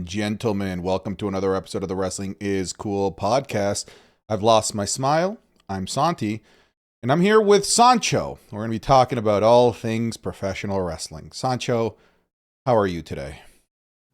gentlemen, welcome to another episode of the Wrestling is Cool podcast. I've lost my smile. I'm Santi, and I'm here with Sancho. We're going to be talking about all things professional wrestling. Sancho, how are you today?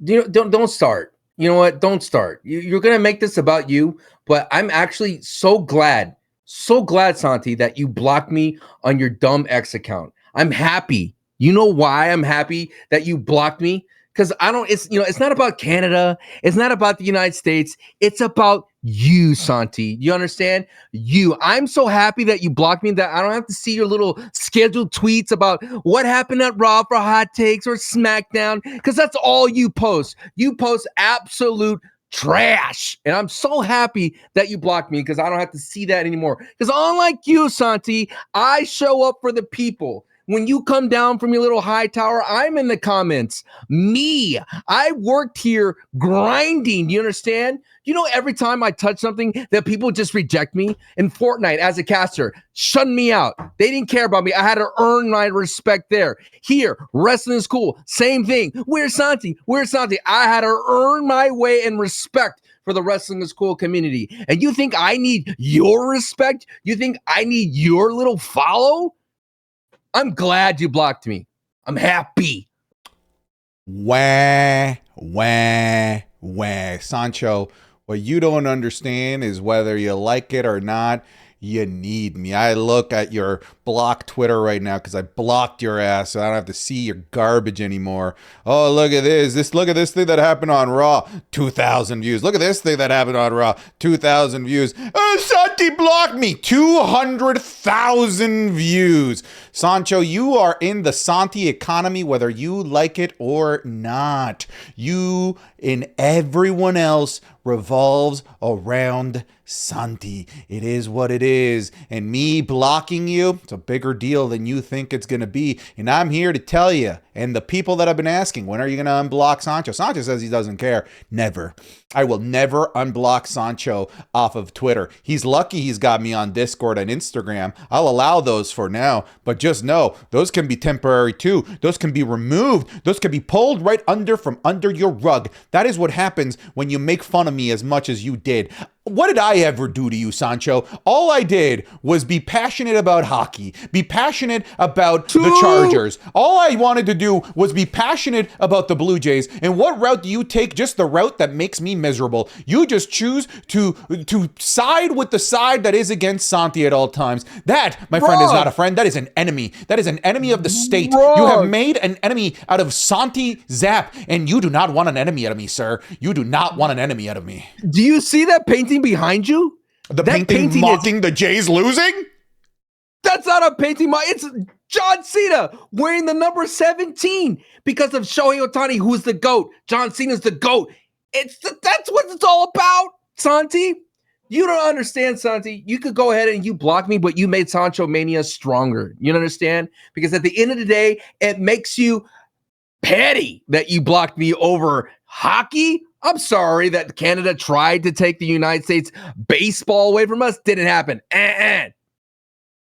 Don't start. You know what? Don't start. You're going to make this about you, but I'm actually so glad, Santi, that you blocked me on your dumb X account. I'm happy. You know why I'm happy that you blocked me? Because it's not about Canada. It's not about the United States. It's about you, Santi. You understand? You. I'm so happy that you blocked me that I don't have to see your little scheduled tweets about what happened at Raw for hot takes or SmackDown, because that's all you post. You post absolute trash. And I'm so happy that you blocked me because I don't have to see that anymore. Because unlike you, Santi, I show up for the people. When you come down from your little high tower, I'm in the comments. Me, I worked here grinding. You understand? You know, every time I touch something that people just reject me. In Fortnite, as a caster, shutting me out. They didn't care about me. I had to earn my respect there. Here, wrestling is cool. Same thing. Where's Santi? I had to earn my way and respect for the Wrestling is Cool community. And you think I need your respect? You think I need your little follow? I'm glad you blocked me. I'm happy. Wah. Sancho, what you don't understand is whether you like it or not, you need me. I look at your blocked Twitter right now because I blocked your ass, so I don't have to see your garbage anymore. Oh, look at this. Look at this thing that happened on Raw. 2,000 views. Look at this thing that happened on Raw. 2,000 views. Santi blocked me. 200,000 views. Sancho, you are in the Santi economy, whether you like it or not. You and everyone else revolves around Santi. It is what it is. And me blocking you, it's a bigger deal than you think it's going to be. And I'm here to tell you, and the people that have been asking, when are you going to unblock Sancho? Sancho says he doesn't care. Never. I will never unblock Sancho off of Twitter. He's lucky he's got me on Discord and Instagram. I'll allow those for now, but just know those can be temporary too. Those can be removed. Those can be pulled right from under your rug. That is what happens when you make fun of me as much as you did. What did I ever do to you, Sancho? All I did was be passionate about hockey, be passionate about the Chargers. All I wanted to do was be passionate about the Blue Jays. And what route do you take? Just the route that makes me miserable. You just choose to side with the side that is against Santi at all times. That, my friend, is not a friend. That is an enemy. That is an enemy of the state. You have made an enemy out of Santi Zap, and you do not want an enemy out of me, sir. You do not want an enemy out of me. Do you see that painting behind you? The painting mocking the Jays losing? That's not a painting. It's John Cena wearing the number 17 because of Shohei Ohtani, who's the GOAT. John Cena's the GOAT. That's what it's all about, Santi. You don't understand, Santi. You could go ahead and you block me, but you made Sancho Mania stronger. You understand? Because at the end of the day, it makes you petty that you blocked me over hockey. I'm sorry that Canada tried to take the United States baseball away from us. Didn't happen.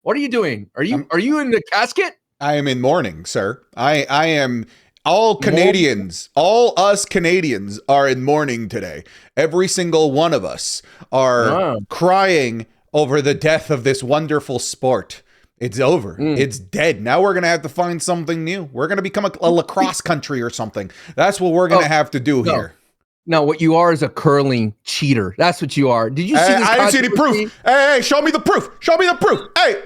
What are you doing? Are you in the casket? I am in mourning, sir. I am. All Canadians, all us Canadians are in mourning today. Every single one of us are crying over the death of this wonderful sport. It's over. It's dead. Now we're going to have to find something new. We're going to become a lacrosse country or something. That's what we're going to have to do here. No, what you are is a curling cheater. That's what you are. Did you see this? I didn't see any proof. Hey, show me the proof. Show me the proof. Hey.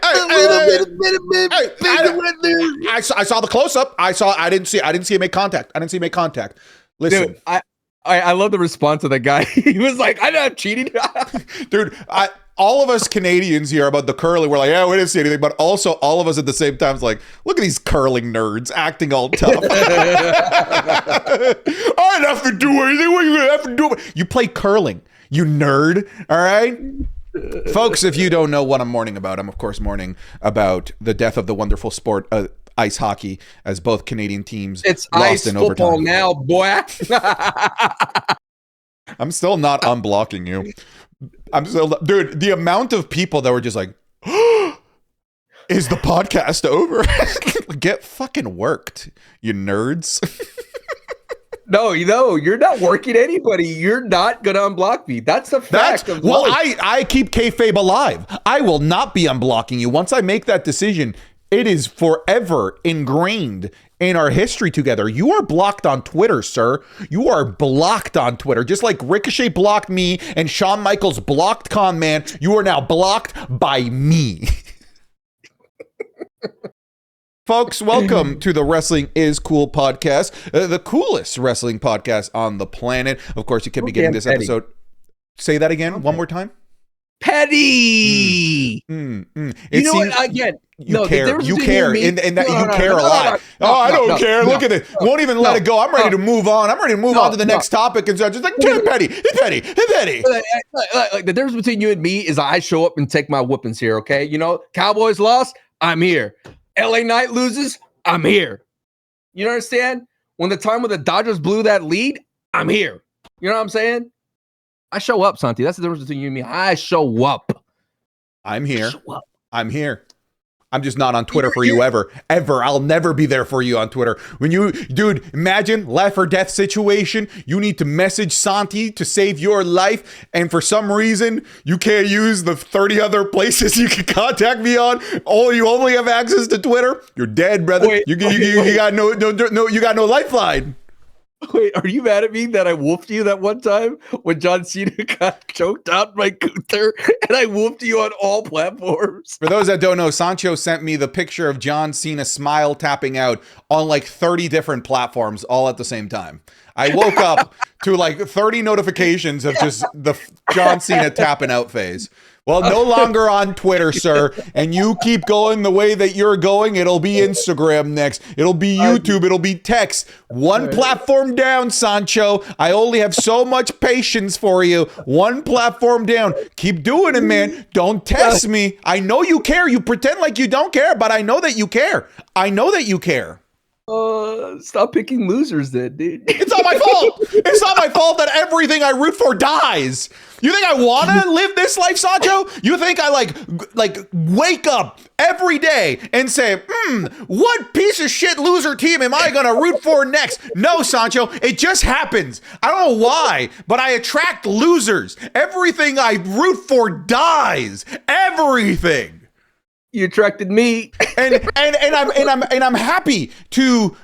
I saw the close up. I didn't see it make contact. Listen. Dude, I love the response of that guy. He was like, I'm not cheating. Dude, all of us Canadians here about the curling, we're like, yeah, we didn't see anything. But also all of us at the same time is like, look at these curling nerds acting all tough. I didn't have to do anything. What are you going to have to do? You play curling, you nerd. All right. Folks, if you don't know what I'm mourning about, I'm of course mourning about the death of the wonderful sport, ice hockey, as both Canadian teams it's lost ice in football overtime. now, boy. I'm still not unblocking you. Dude, the amount of people that were just like, is the podcast over? Get fucking worked, you nerds. No, you're not working anybody. You're not gonna unblock me. That's the fact of life. I keep kayfabe alive. I will not be unblocking you. Once I make that decision, it is forever ingrained in our history together. You are blocked on Twitter, sir. You are blocked on Twitter. Just like Ricochet blocked me and Shawn Michaels blocked Con Man, you are now blocked by me. Folks, welcome to the Wrestling is Cool podcast, the coolest wrestling podcast on the planet. Of course, you can be getting this episode. Say that again, one more time. Petty. You know what? Again, you care. You care, and that you care a lot. I don't care. Look at it. Won't even let it go. I'm ready to move on. I'm ready to move on to the next topic, and so just like petty. Like the difference between you and me is I show up and take my whoopings here. Okay, Cowboys lost, I'm here. LA Knight loses, I'm here. You understand? When the Dodgers blew that lead, I'm here. You know what I'm saying? I show up, Santi. That's the difference between you and me. I show up. I'm here. I'm here. I'm just not on Twitter for you ever. I'll never be there for you on Twitter. Dude, imagine life or death situation. You need to message Santi to save your life. And for some reason, you can't use the 30 other places you can contact me on. You only have access to Twitter. You're dead, brother. You got no lifeline. Wait, are you mad at me that I whooped you that one time when John Cena got choked out by Gunther and I whooped you on all platforms? For those that don't know, Sancho sent me the picture of John Cena smile tapping out on like 30 different platforms all at the same time. I woke up to like 30 notifications of just the John Cena tapping out phase. Well, no longer on Twitter, sir. And you keep going the way that you're going, it'll be Instagram next. It'll be YouTube. It'll be text. One platform down, Sancho. I only have so much patience for you. One platform down. Keep doing it, man. Don't test me. I know you care. You pretend like you don't care, but I know that you care. Stop picking losers then, dude. It's not my fault. It's not my fault that everything I root for dies. You think I want to live this life, Sancho? You think I like wake up every day and say, what piece of shit loser team am I going to root for next? No, Sancho, it just happens. I don't know why, but I attract losers. Everything I root for dies. Everything. You attracted me, and I'm happy to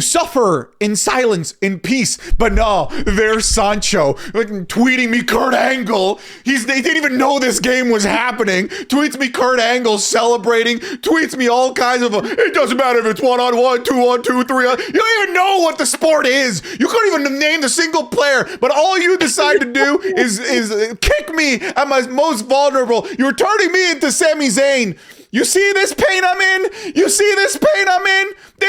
suffer in silence, in peace. But no, there's Sancho tweeting me Kurt Angle. They didn't even know this game was happening. Tweets me Kurt Angle celebrating. Tweets me all kinds of. It doesn't matter if it's 1-on-1, 2-on-2, 3-on. You don't even know what the sport is. You couldn't even name the single player. But all you decide to do is kick me at my most vulnerable. You're turning me into Sami Zayn. You see this pain I'm in? This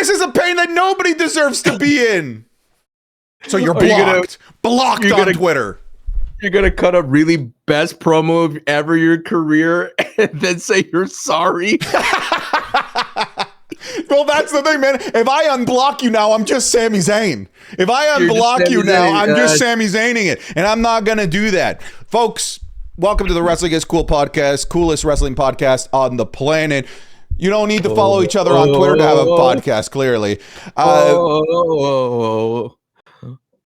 is a pain that nobody deserves to be in. So you're blocked. Blocked on Twitter. You're going to cut a really best promo of ever your career and then say you're sorry? Well, that's the thing, man. If I unblock you now, I'm just Sami Zayn. If I unblock you now, I'm just Sami Zayning it. And I'm not going to do that. Folks, welcome to the Wrestling is Cool podcast, coolest wrestling podcast on the planet. You don't need to follow each other on Twitter to have a podcast, clearly.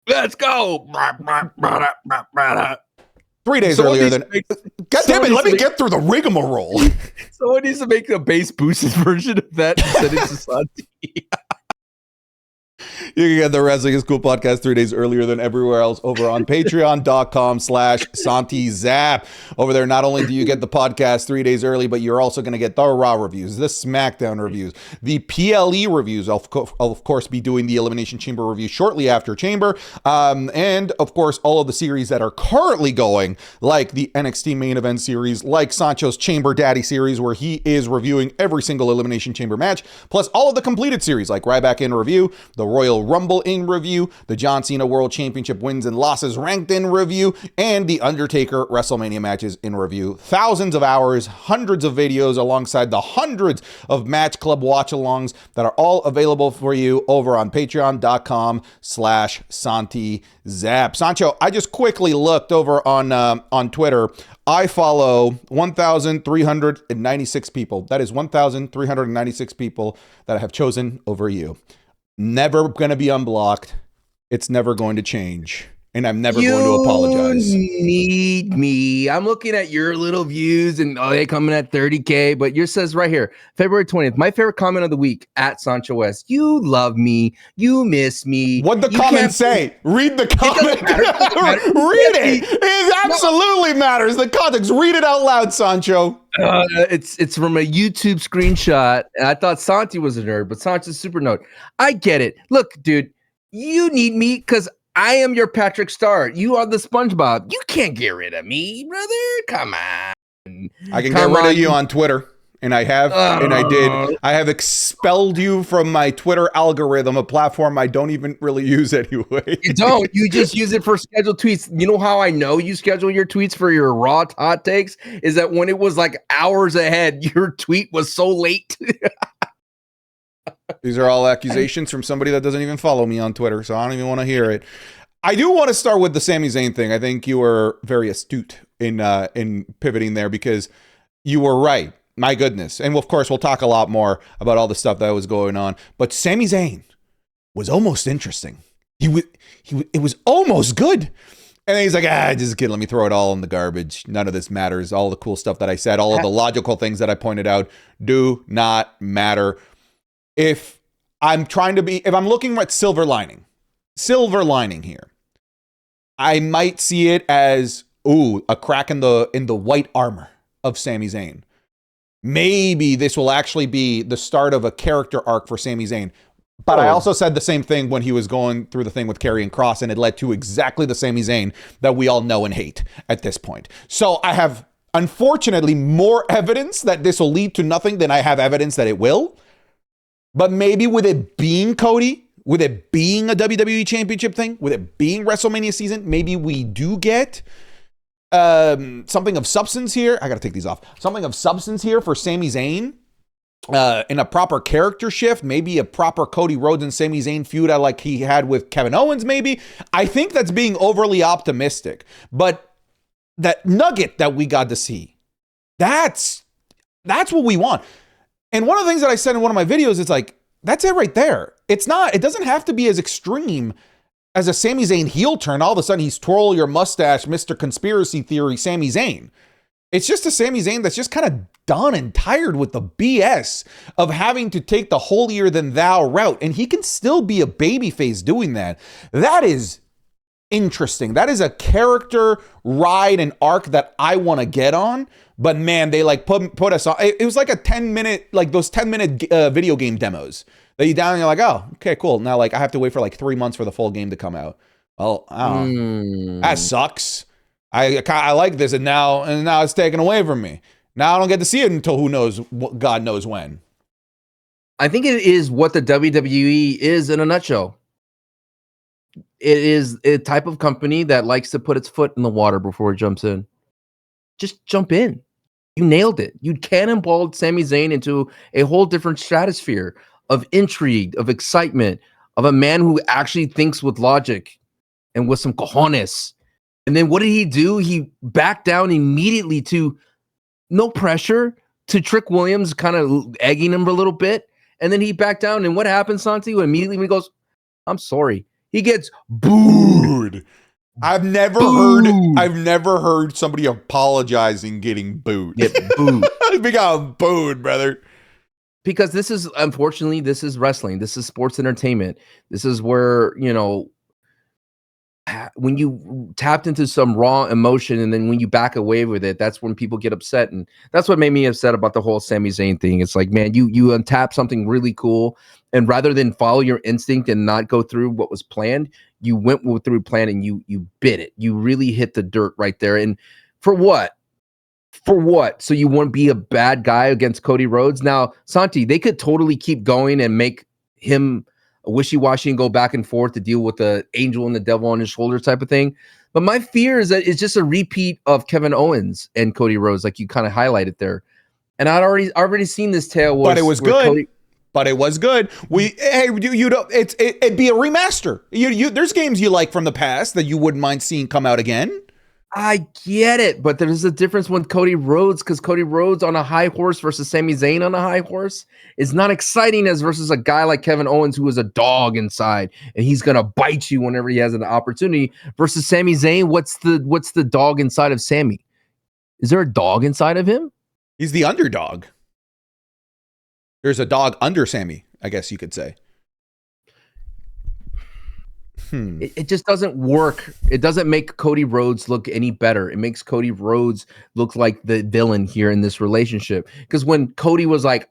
Let's go. 3 days earlier than... God damn it, let me get through the rigmarole. Someone needs to make a bass boosted version of that and send it to Santi. You can get the Wrestling is Cool podcast 3 days earlier than everywhere else over on patreon.com/SantiZap. Over there, not only do you get the podcast 3 days early, but you're also going to get the Raw reviews, the SmackDown reviews, the PLE reviews. I'll of course be doing the Elimination Chamber review shortly after Chamber. And of course, all of the series that are currently going, like the NXT main event series, like Sancho's Chamber Daddy series, where he is reviewing every single Elimination Chamber match, plus all of the completed series like Ryback in review, the Royal Rumble in review, the John Cena World Championship wins and losses ranked in review, and the Undertaker WrestleMania matches in review. Thousands of hours, hundreds of videos alongside the hundreds of Match Club watch-alongs that are all available for you over on patreon.com/SantiZap. Sancho, I just quickly looked over on Twitter. I follow 1,396 people. That is 1,396 people that I have chosen over you. Never going to be unblocked. It's never going to change. And I'm never going to apologize. You need me. I'm looking at your little views and they coming at 30K, but yours says right here, February 20th, my favorite comment of the week at Sancho West. You love me. You miss me. What'd the comment say? Read the comment. Read it. It absolutely matters. The context. Read it out loud, Sancho. It's from a YouTube screenshot. And I thought Santi was a nerd, but Sancho's super nerd. I get it. Look, dude, you need me because I am your Patrick Star. You are the SpongeBob. You can't get rid of me, brother. Come on. I can get rid of you on Twitter. And I have, and I did. I have expelled you from my Twitter algorithm, a platform I don't even really use anyway. You don't. You just use it for scheduled tweets. You know how I know you schedule your tweets for your raw hot takes? Is that when it was like hours ahead, your tweet was so late. These are all accusations from somebody that doesn't even follow me on Twitter, so I don't even want to hear it. I do want to start with the Sami Zayn thing. I think you were very astute in pivoting there because you were right. My goodness. And of course, we'll talk a lot more about all the stuff that was going on. But Sami Zayn was almost interesting. It was almost good. And then he's like, just kidding. Let me throw it all in the garbage. None of this matters. All the cool stuff that I said, all of the logical things that I pointed out do not matter. If I'm looking at silver lining here, I might see it as, a crack in the white armor of Sami Zayn. Maybe this will actually be the start of a character arc for Sami Zayn. But I also said the same thing when he was going through the thing with Karrion Kross, and it led to exactly the Sami Zayn that we all know and hate at this point. So I have, unfortunately, more evidence that this will lead to nothing than I have evidence that it will. But maybe with it being Cody, with it being a WWE Championship thing, with it being WrestleMania season, maybe we do get something of substance here. I got to take these off. Something of substance here for Sami Zayn in a proper character shift, maybe a proper Cody Rhodes and Sami Zayn feud like he had with Kevin Owens, maybe. I think that's being overly optimistic. But that nugget that we got to see, that's what we want. And one of the things that I said in one of my videos is like, that's it right there. It doesn't have to be as extreme as a Sami Zayn heel turn. All of a sudden he's twirl your mustache, Mr. Conspiracy Theory, Sami Zayn. It's just a Sami Zayn that's just kind of done and tired with the BS of having to take the holier than thou route. And he can still be a babyface doing that. That is interesting. That is a character ride and arc that I want to get on. But man, they like put us on. It was like a 10-minute, like those 10-minute video game demos that you down and you're like, oh, okay, cool. Now like I have to wait for like 3 months for the full game to come out. Well, that sucks. I like this, and now it's taken away from me. Now I don't get to see it until God knows when. I think it is what the WWE is in a nutshell. It is a type of company that likes to put its foot in the water before it jumps in. Just jump in. You nailed it. You cannonballed Sami Zayn into a whole different stratosphere of intrigue, of excitement, of a man who actually thinks with logic and with some cojones. And then what did he do? He backed down immediately to no pressure, to Trick Williams kind of egging him a little bit. And then he backed down. And what happens, Santi? Immediately when he goes, I'm sorry, he gets booed. I've never heard somebody apologizing getting booed. Get booed. We got booed, brother. Because this is, unfortunately, this is wrestling. This is sports entertainment. This is where, when you tapped into some raw emotion and then when you back away with it, that's when people get upset. And that's what made me upset about the whole Sami Zayn thing. It's like, man, you untap something really cool. And rather than follow your instinct and not go through what was planned, you went through plan and you bit it. You really hit the dirt right there. And for what? For what? So you won't be a bad guy against Cody Rhodes? Now, Santi, they could totally keep going and make him a wishy-washy and go back and forth to deal with the angel and the devil on his shoulder type of thing. But my fear is that it's just a repeat of Kevin Owens and Cody Rhodes, like you kind of highlighted there. And I'd already seen this tale. But it was good. But it was good. It'd be a remaster. There's games you like from the past that you wouldn't mind seeing come out again. I get it, but there's a difference with Cody Rhodes, because Cody Rhodes on a high horse versus Sami Zayn on a high horse is not exciting as versus a guy like Kevin Owens who is a dog inside and he's gonna bite you whenever he has an opportunity. Versus Sami Zayn, what's the dog inside of Sami? Is there a dog inside of him? He's the underdog. There's a dog under Sami, I guess you could say. It just doesn't work. It doesn't make Cody Rhodes look any better. It makes Cody Rhodes look like the villain here in this relationship. Because when Cody was like,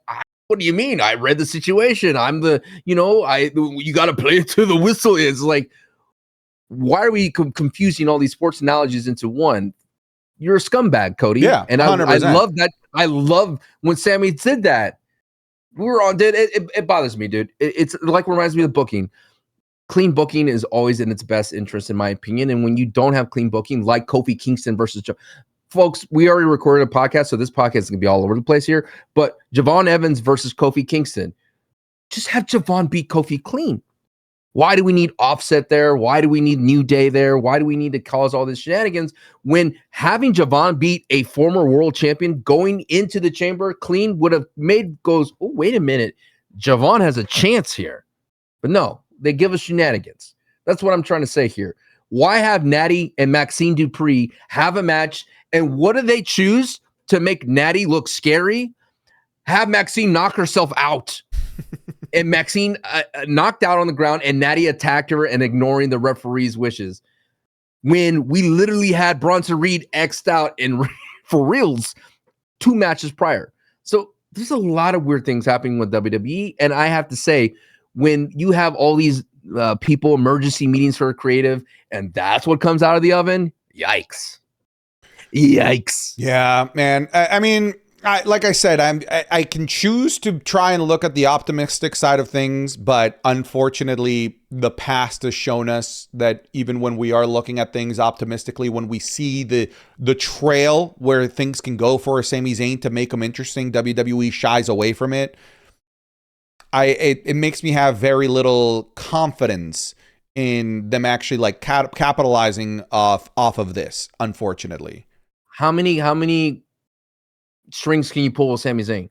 what do you mean? I read the situation. I'm the, you got to play it to the whistle is. Like, why are we confusing all these sports analogies into one? You're a scumbag, Cody. Yeah, and I love that. I love when Sami did that. We were on, dude. It bothers me, dude. It's like reminds me of booking. Clean booking is always in its best interest, in my opinion. And when you don't have clean booking, like Kofi Kingston versus folks, we already recorded a podcast, so this podcast is gonna be all over the place here. But Javon Evans versus Kofi Kingston, just have Javon beat Kofi clean. Why do we need Offset there? Why do we need New Day there? Why do we need to cause all this shenanigans when having Javon beat a former world champion going into the chamber clean would have goes, oh, wait a minute, Javon has a chance here. But no, they give us shenanigans. That's what I'm trying to say here. Why have Natty and Maxine Dupree have a match? And what do they choose to make Natty look scary? Have Maxine knock herself out. And Maxine knocked out on the ground, and Natty attacked her and ignoring the referee's wishes. When we literally had Bronson Reed X'd out for reals 2 matches prior. So there's a lot of weird things happening with WWE. And I have to say, when you have all these people, emergency meetings for creative, and that's what comes out of the oven, yikes. Yeah, man. I mean, like I said, I can choose to try and look at the optimistic side of things, but unfortunately, the past has shown us that even when we are looking at things optimistically, when we see the trail where things can go for a Sami Zayn to make them interesting, WWE shies away from it. It makes me have very little confidence in them actually like capitalizing off of this, unfortunately. How many strings can you pull with Sami Zayn?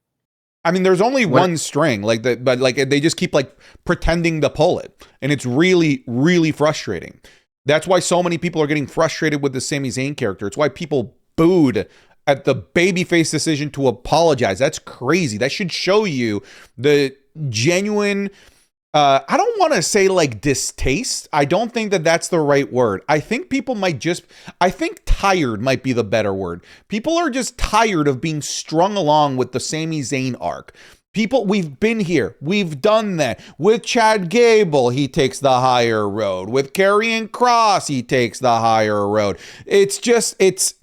I mean, there's only one string, but they just keep like pretending to pull it, and it's really, really frustrating. That's why so many people are getting frustrated with the Sami Zayn character. It's why people booed at the babyface decision to apologize. That's crazy. That should show you the genuine, I don't want to say like distaste. I don't think that that's the right word. I think people I think tired might be the better word. People are just tired of being strung along with the Sami Zayn arc. People, we've been here. We've done that. With Chad Gable, he takes the higher road. With Karrion Kross, he takes the higher road. It's just, it's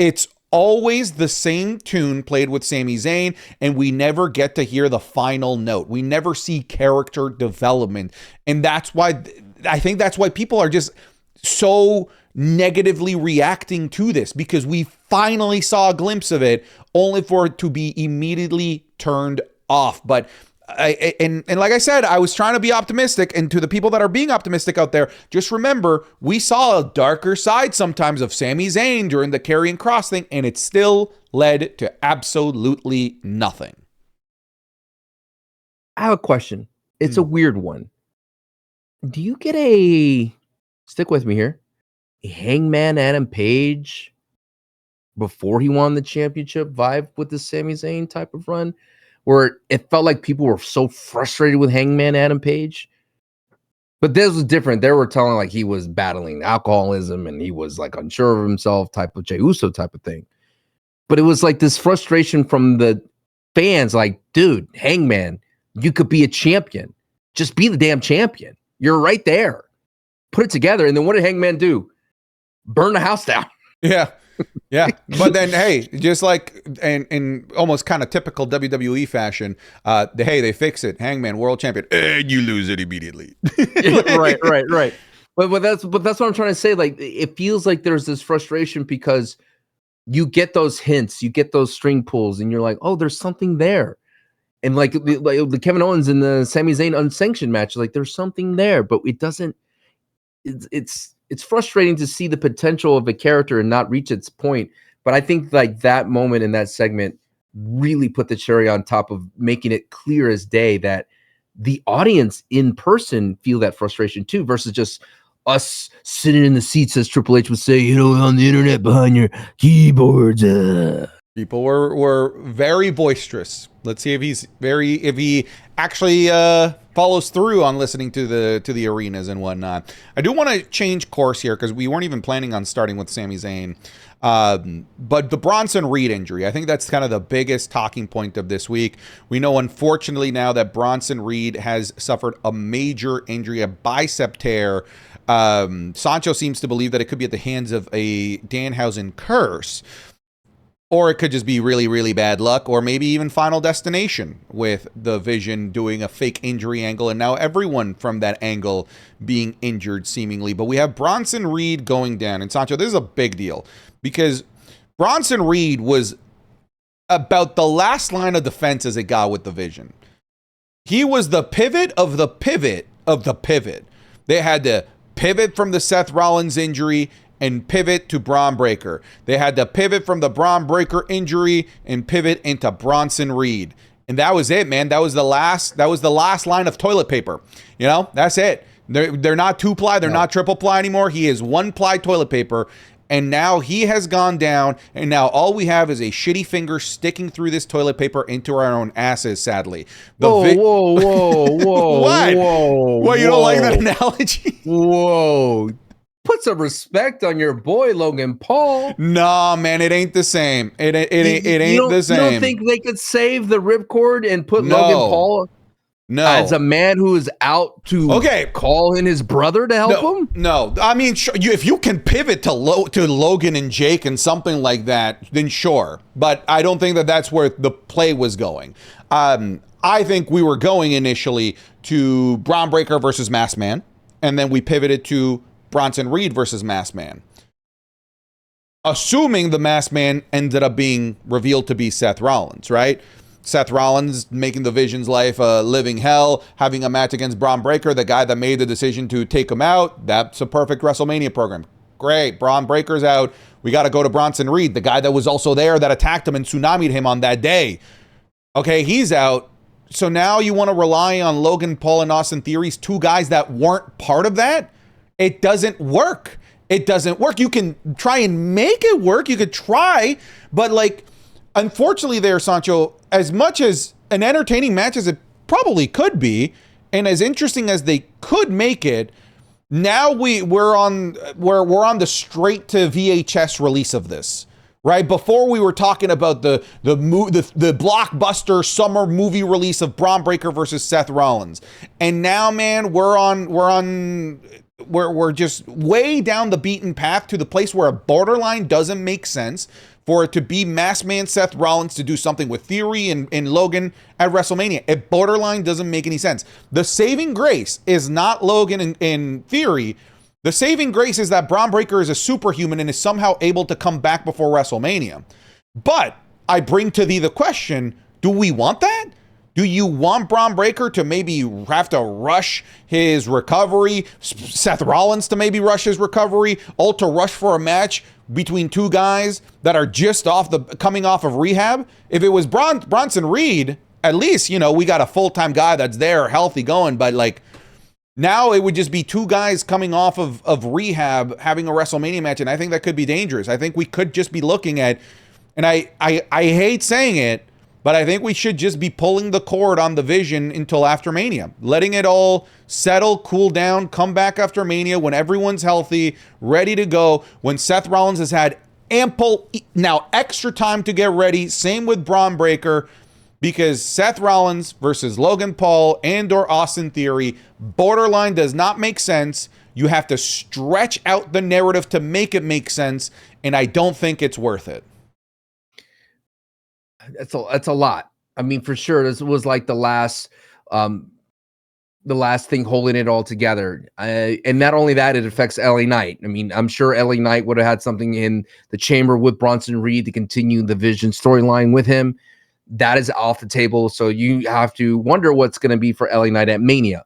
always the same tune played with Sami Zayn, and we never get to hear the final note. We never see character development. And that's why, I think that's why people are just so negatively reacting to this, because we finally saw a glimpse of it, only for it to be immediately turned off. But and like I said, I was trying to be optimistic, and to the people that are being optimistic out there, just remember, we saw a darker side sometimes of Sami Zayn during the Karrion Kross thing, and it still led to absolutely nothing. I have a question. It's a weird one. Do you get stick with me here, a Hangman Adam Page before he won the championship vibe with the Sami Zayn type of run, where it felt like people were so frustrated with Hangman Adam Page? But this was different. They were telling like he was battling alcoholism and he was like unsure of himself, type of Jey Uso type of thing. But it was like this frustration from the fans, like, dude, Hangman, you could be a champion. Just be the damn champion. You're right there. Put it together. And then what did Hangman do? Burn the house down. Yeah. Yeah. But then, hey, just like in almost kind of typical WWE fashion, they fix it. Hangman, world champion, and you lose it immediately. Right. But that's what I'm trying to say. Like, it feels like there's this frustration because you get those hints, you get those string pulls, and you're like, oh, there's something there. And like the Kevin Owens and the Sami Zayn unsanctioned match, like there's something there, but it doesn't. It's it's frustrating to see the potential of a character and not reach its point. But I think like that moment in that segment really put the cherry on top of making it clear as day that the audience in person feel that frustration too, versus just us sitting in the seats, as Triple H would say, on the internet behind your keyboards. People were very boisterous. Let's see if he actually follows through on listening to the arenas and whatnot. I do want to change course here because we weren't even planning on starting with Sami Zayn. But the Bronson Reed injury, I think that's kind of the biggest talking point of this week. We know, unfortunately, now that Bronson Reed has suffered a major injury, a bicep tear. Sancho seems to believe that it could be at the hands of a Danhausen curse. Or it could just be really, really bad luck, or maybe even Final Destination with the Vision doing a fake injury angle, and now everyone from that angle being injured seemingly. But we have Bronson Reed going down. And Sancho, this is a big deal because Bronson Reed was about the last line of defense as it got with the Vision. He was the pivot of the pivot of the pivot. They had to pivot from the Seth Rollins injury and pivot to Braun Breaker. They had to pivot from the Braun Breaker injury and pivot into Bronson Reed. And that was it, man. That was the last line of toilet paper. That's it. They're not 2-ply, they're not triple-ply anymore. He is 1-ply toilet paper. And now he has gone down, and now all we have is a shitty finger sticking through this toilet paper into our own asses, sadly. Whoa. What? What, you don't like that analogy? Whoa. Put some respect on your boy Logan Paul. No, man, it ain't the same. It ain't the same. You don't think they could save the ripcord and put Logan Paul as a man who is out to call in his brother to help him? No, I mean, if you can pivot to Logan and Jake and something like that, then sure. But I don't think that that's where the play was going. I think we were going initially to Braun Breaker versus Masked Man, and then we pivoted to Bronson Reed versus Masked Man. Assuming the Masked Man ended up being revealed to be Seth Rollins, right? Seth Rollins making the Vision's life a living hell, having a match against Braun Breaker, the guy that made the decision to take him out. That's a perfect WrestleMania program. Great, Braun Breaker's out. We got to go to Bronson Reed, the guy that was also there that attacked him and tsunami'd him on that day. Okay, he's out. So now you want to rely on Logan Paul and Austin Theory's two guys that weren't part of that? It doesn't work. It doesn't work. You can try and make it work. You could try, but unfortunately there, Sancho, as much as an entertaining match as it probably could be, and as interesting as they could make it, now we're on the straight to VHS release of this. Right before we were talking about the blockbuster summer movie release of Braun Breaker versus Seth Rollins, and now, man, we're just way down the beaten path to the place where a borderline doesn't make sense for it to be Masked Man Seth Rollins to do something with Theory and Logan at WrestleMania. It borderline doesn't make any sense. The saving grace is not Logan and Theory. The saving grace is that Braun Breaker is a superhuman and is somehow able to come back before WrestleMania. But I bring to thee the question, do we want that? Do you want Braun Breaker to maybe have to rush his recovery? Seth Rollins to maybe rush his recovery? All to rush for a match between two guys that are just coming off of rehab? If it was Bronson Reed, at least, we got a full-time guy that's there, healthy, going, but now it would just be two guys coming off of rehab having a WrestleMania match, and I think that could be dangerous. I think we could just be looking at, and I hate saying it, but I think we should just be pulling the cord on the Vision until after Mania, letting it all settle, cool down, come back after Mania when everyone's healthy, ready to go, when Seth Rollins has had ample, now extra time to get ready. Same with Braun Breaker. Because Seth Rollins versus Logan Paul and or Austin Theory borderline does not make sense. You have to stretch out the narrative to make it make sense, and I don't think it's worth it. That's a lot. I mean, for sure, this was like the last thing holding it all together. And not only that, it affects LA Knight. I mean, I'm sure LA Knight would have had something in the chamber with Bronson Reed to continue the Vision storyline with him. That is off the table. So you have to wonder what's going to be for LA Knight at Mania.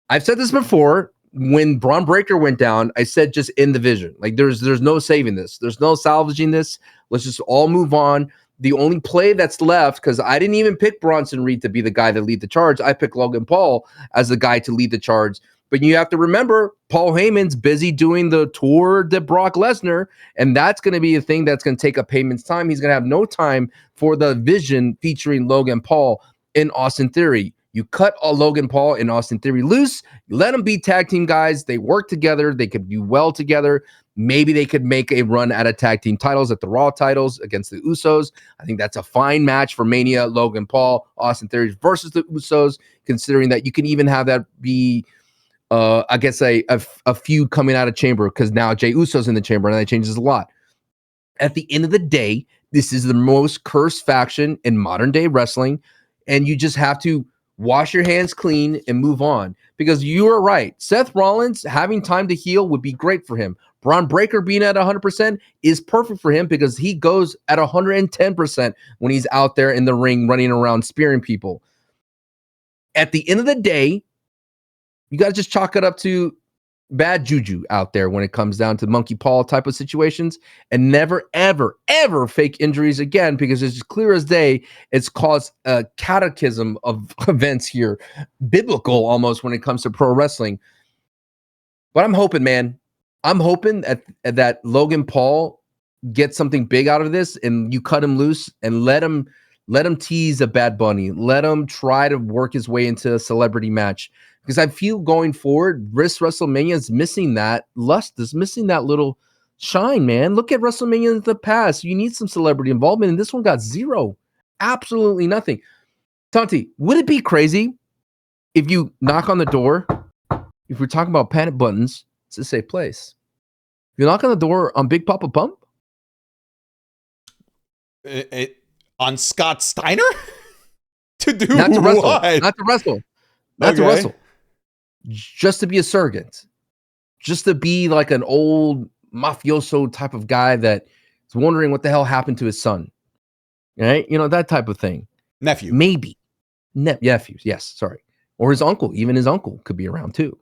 I've said this before. when Braun Breaker went down, I said just end the vision. Like there's no saving this. There's no salvaging this. Let's just all move on. The only play that's left, because I didn't even pick Bronson Reed to be the guy to lead the charge. I picked Logan Paul as the guy to lead the charge. But you have to remember, Paul Heyman's busy doing the tour to Brock Lesnar, and that's going to be a thing that's going to take up Heyman's time. He's going to have no time for the vision featuring Logan Paul in Austin Theory. You cut Logan Paul and Austin Theory loose. You let them be tag team guys. They work together. They could do well together. Maybe they could make a run at a tag team titles, at the Raw titles against the Usos. I think that's a fine match for Mania. Logan Paul, Austin Theory versus the Usos, considering that you can even have that be, I guess, a feud coming out of Chamber, because now Jey Uso's in the Chamber, and that changes a lot. At the end of the day, this is the most cursed faction in modern day wrestling, and you just have to wash your hands clean and move on, because you are right. Seth Rollins having time to heal would be great for him. Braun Breaker being at 100% is perfect for him, because he goes at 110% when he's out there in the ring running around spearing people. At the end of the day, you got to just chalk it up to bad juju out there when it comes down to monkey paw type of situations, and never, ever, ever fake injuries again, because it's clear as day. It's caused a catechism of events here, biblical almost, when it comes to pro wrestling. But I'm hoping, man, that Logan Paul gets something big out of this, and you cut him loose and let him tease a Bad Bunny. Let him try to work his way into a celebrity match. Because I feel going forward, this WrestleMania is missing that lust, is missing that little shine, man. Look at WrestleMania in the past. You need some celebrity involvement, and this one got zero. Absolutely nothing. Santi, would it be crazy if you knock on the door, if we're talking about panic buttons, it's a safe place. If you knock on the door on Big Papa Pump? On Scott Steiner? To do Not to wrestle. what? Not to wrestle. Not to wrestle. Just to be a surrogate. Just to be like an old mafioso type of guy that is wondering what the hell happened to his son. Right? You know, that type of thing. Nephew. Maybe. Nephews. Yes, sorry. Or his uncle. Even his uncle could be around too.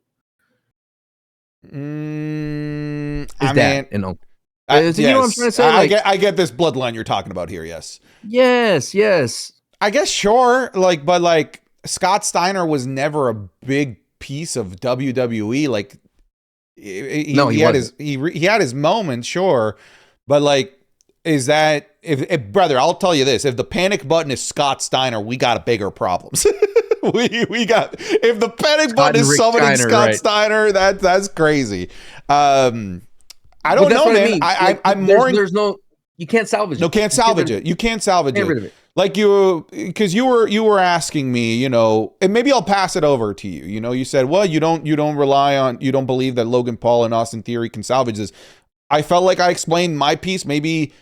His dad and uncle. Yes. You know what I'm trying to say? I get this bloodline you're talking about here, yes. Yes. I guess sure, but Scott Steiner was never a big piece of WWE. Like he had his moments, sure, but is that if brother? I'll tell you this: if the panic button is Scott Steiner, we got bigger problems. we got if the panic button is summoning Scott Steiner, that's crazy. I don't know, man. I'm more. There's no. You can't salvage it. No, can't salvage it. You can't salvage it. Like because you were asking me, and maybe I'll pass it over to you. You said, well, you don't believe that Logan Paul and Austin Theory can salvage this. I felt like I explained my piece. Maybe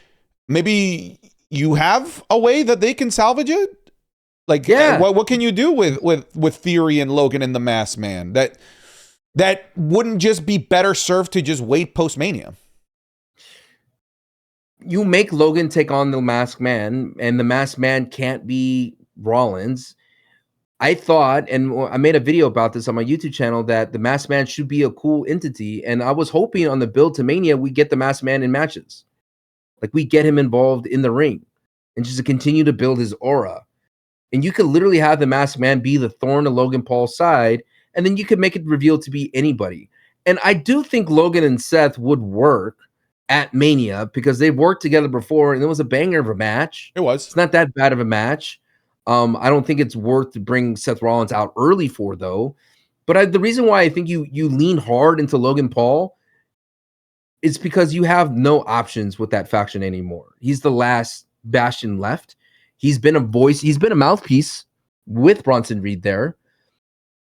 you have a way that they can salvage it. Like, yeah. What can you do with Theory and Logan and the Masked Man that wouldn't just be better served to just wait post-Mania? You make Logan take on the Masked Man, and the Masked Man can't be Rollins. I thought, and I made a video about this on my YouTube channel, that the Masked Man should be a cool entity. And I was hoping on the build to Mania, we get the Masked Man in matches. Like, we get him involved in the ring and just to continue to build his aura. And you could literally have the Masked Man be the thorn to Logan Paul's side, and then you could make it revealed to be anybody. And I do think Logan and Seth would work at Mania, because they've worked together before, and it was a banger of a match. It was. It's not that bad of a match. I don't think it's worth to bring Seth Rollins out early for, though. But the reason why I think you lean hard into Logan Paul is because you have no options with that faction anymore. He's the last bastion left. He's been a voice. He's been a mouthpiece with Bronson Reed there.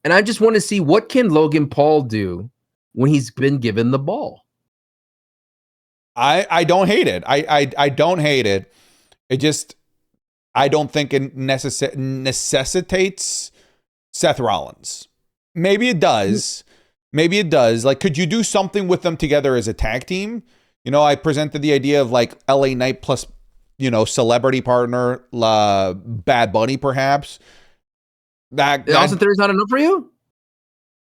And I just want to see, what can Logan Paul do when he's been given the ball? I don't hate it. I don't hate it. It just, I don't think it necessitates Seth Rollins. Maybe it does. Like, could you do something with them together as a tag team? I presented the idea of like LA Knight plus, celebrity partner, Bad Bunny, perhaps. Austin Theory's not enough for you?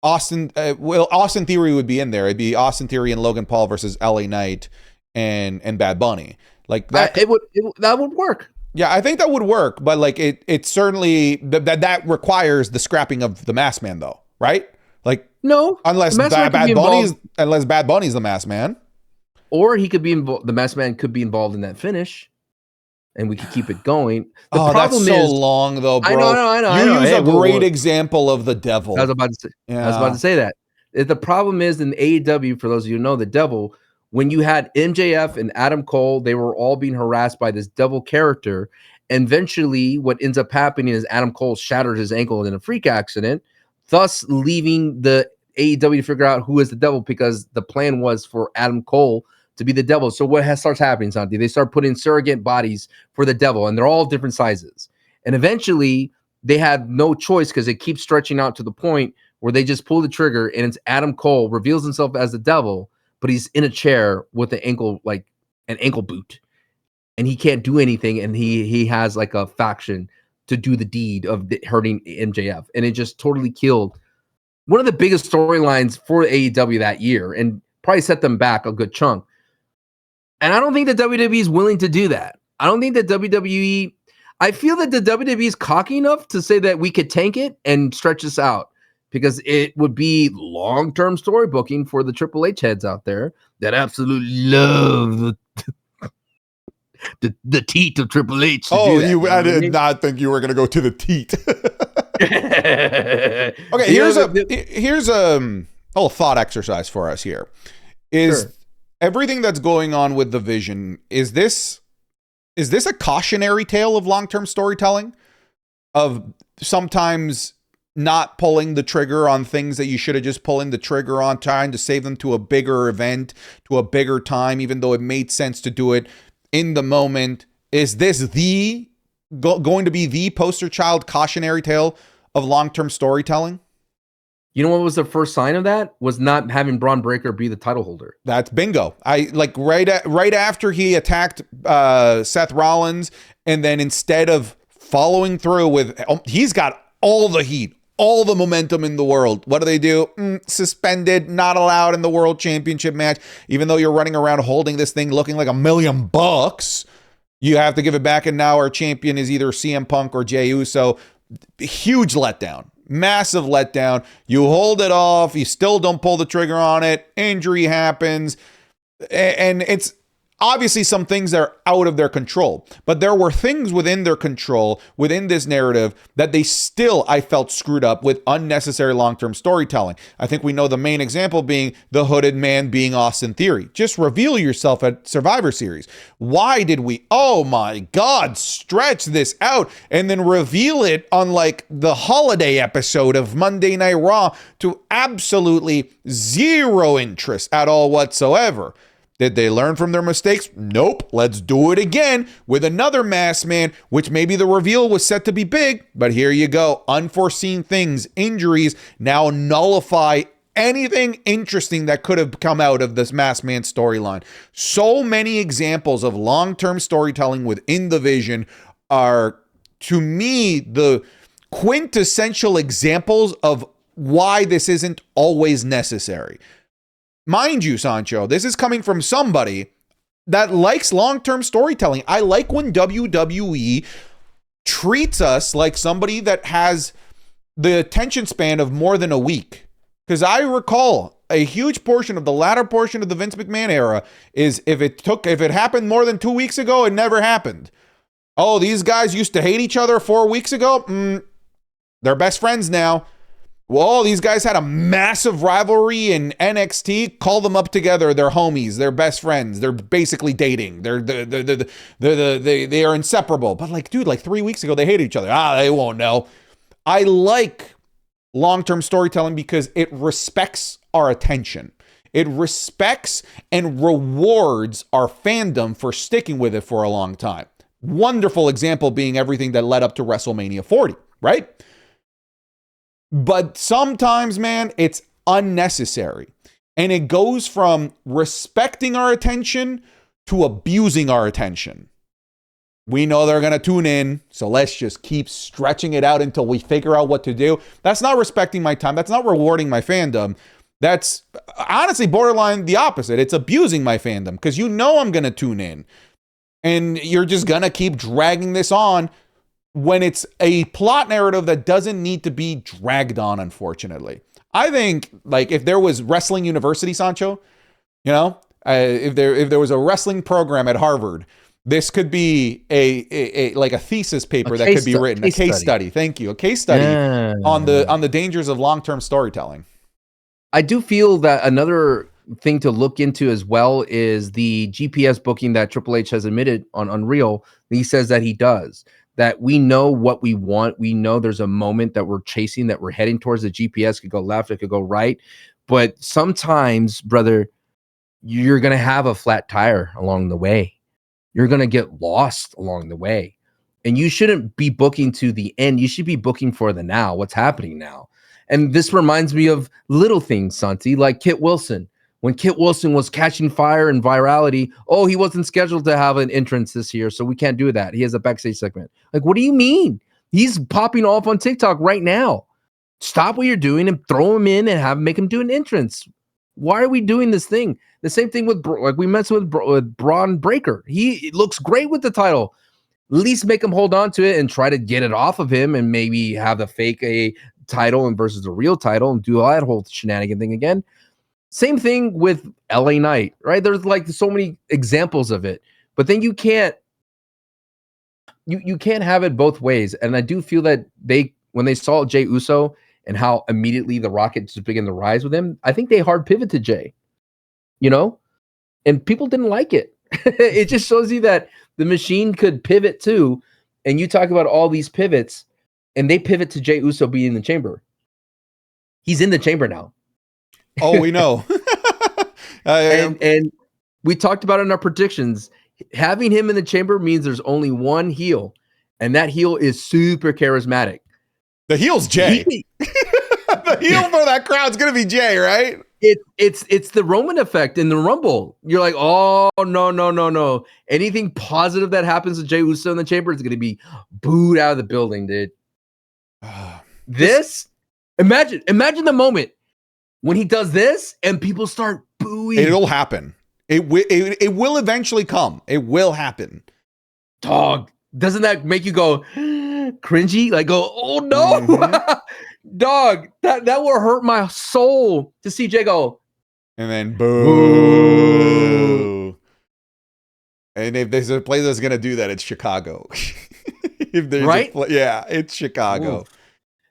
Austin Theory would be in there. It'd be Austin Theory and Logan Paul versus LA Knight and Bad Bunny. Like that, that would work. Yeah, I think that would work, but like it certainly that requires the scrapping of the Masked Man, though, right? Like no, unless Bad Bunny's the Masked Man, or he could be involved. The Masked Man could be involved in that finish, and we could keep it going. The problem that's so long, though, bro. I know. You use a great example of the devil. I was about to say that. The problem is in AEW, for those of you who know the devil, when you had MJF and Adam Cole, they were all being harassed by this devil character. And eventually, what ends up happening is Adam Cole shattered his ankle in a freak accident, thus leaving the AEW to figure out who is the devil, because the plan was for Adam Cole to be the devil. So what starts happening, Santi? They start putting surrogate bodies for the devil, and they're all different sizes. And eventually, they had no choice because it keeps stretching out to the point where they just pull the trigger, and it's Adam Cole reveals himself as the devil, but he's in a chair with an ankle boot, and he can't do anything. And he has like a faction to do the deed of hurting MJF. And it just totally killed one of the biggest storylines for AEW that year and probably set them back a good chunk. And I don't think that WWE is willing to do that. I don't think that WWE, I feel that the WWE is cocky enough to say that we could tank it and stretch this out, because it would be long-term story booking for the Triple H heads out there that absolutely love the teat of Triple H. I did not think you were going to go to the teat. Okay, here's a little thought exercise for us here. Is everything that's going on with the Vision, is this a cautionary tale of long-term storytelling? Of sometimes not pulling the trigger on things that you should have just pulling the trigger on, trying to save them to a bigger event, to a bigger time, even though it made sense to do it in the moment? Is this going to be the poster child cautionary tale of long-term storytelling? You know what was the first sign of that? Was not having Braun Breaker be the title holder. That's bingo. I like right after he attacked Seth Rollins, and then instead of following through with, he's got all the heat, all the momentum in the world. What do? Suspended, not allowed in the World Championship match. Even though you're running around holding this thing looking like $1 million, you have to give it back, and now our champion is either CM Punk or Jey Uso. Huge letdown. Massive letdown. You hold it off. You still don't pull the trigger on it. Injury happens. And it's obviously some things that are out of their control, but there were things within their control within this narrative that they still, I felt, screwed up with unnecessary long-term storytelling. I think we know the main example being the hooded man being Austin Theory. Just reveal yourself at Survivor Series. Why did we, oh my God, stretch this out and then reveal it on like the holiday episode of Monday Night Raw to absolutely zero interest at all whatsoever? Did they learn from their mistakes? Nope. Let's do it again with another Masked Man, which maybe the reveal was set to be big, but here you go. Unforeseen things, injuries now nullify anything interesting that could have come out of this Masked Man storyline. So many examples of long-term storytelling within the Vision are, to me, the quintessential examples of why this isn't always necessary. Mind you, Sancho, this is coming from somebody that likes long-term storytelling. I like when WWE treats us like somebody that has the attention span of more than a week. Because I recall a huge portion of the latter portion of the Vince McMahon era is if it happened more than 2 weeks ago, it never happened. Oh, these guys used to hate each other 4 weeks ago? They're best friends now. Well, these guys had a massive rivalry in NXT. Call them up together. They're homies. They're best friends. They're basically dating. They are inseparable. But like, dude, like 3 weeks ago, they hated each other. They won't know. I like long-term storytelling because it respects our attention. It respects and rewards our fandom for sticking with it for a long time. Wonderful example being everything that led up to WrestleMania 40, right? But sometimes, man, it's unnecessary. And it goes from respecting our attention to abusing our attention. We know they're going to tune in, so let's just keep stretching it out until we figure out what to do. That's not respecting my time. That's not rewarding my fandom. That's honestly borderline the opposite. It's abusing my fandom because you know I'm going to tune in. And you're just going to keep dragging this on when it's a plot narrative that doesn't need to be dragged on, unfortunately. I think, like, if there was Wrestling University, Sancho, you know, if there was a wrestling program at Harvard, this could be a thesis paper that could be written, a case study. Thank you, a case study on the dangers of long-term storytelling. I do feel that another thing to look into as well is the GPS booking that Triple H has admitted on Unreal. He says that he does. That we know what we want. We know there's a moment that we're chasing, that we're heading towards. The GPS could go left, it could go right. But sometimes, brother, you're going to have a flat tire along the way. You're going to get lost along the way. And you shouldn't be booking to the end. You should be booking for the now, what's happening now. And this reminds me of little things, Santi, like Kit Wilson. When Kit Wilson was catching fire and virality, he wasn't scheduled to have an entrance this year, so we can't do that. He has a backstage segment. Like, what do you mean? He's popping off on TikTok right now. Stop what you're doing and throw him in and make him do an entrance. Why are we doing this thing? The same thing with, like we mentioned with Braun Breaker. He looks great with the title. At least make him hold on to it and try to get it off of him and maybe have the fake a title and versus the real title and do that whole shenanigan thing again. Same thing with LA Knight, right? There's like so many examples of it, but then you can't have it both ways. And I do feel that when they saw Jey Uso and how immediately the Rocket just began to rise with him, I think they hard pivoted Jey, you know, and people didn't like it. It just shows you that the machine could pivot too. And you talk about all these pivots and they pivot to Jey Uso being in the chamber. He's in the chamber now. Oh, we know. And we talked about it in our predictions. Having him in the chamber means there's only one heel, and that heel is super charismatic. The heel's Jey. The heel for that crowd's gonna be Jey, right? It's the Roman effect in the Rumble. You're like, oh no. Anything positive that happens to Jey Uso in the chamber is gonna be booed out of the building, dude. Imagine the moment when he does this and people start booing. It'll happen. It will eventually come. It will happen. Dog, doesn't that make you go cringy? Like, oh no. Mm-hmm. Dog, that will hurt my soul to see Jey go. And then boo. And if there's a place that's going to do that, it's Chicago. If there's right? It's Chicago. Ooh.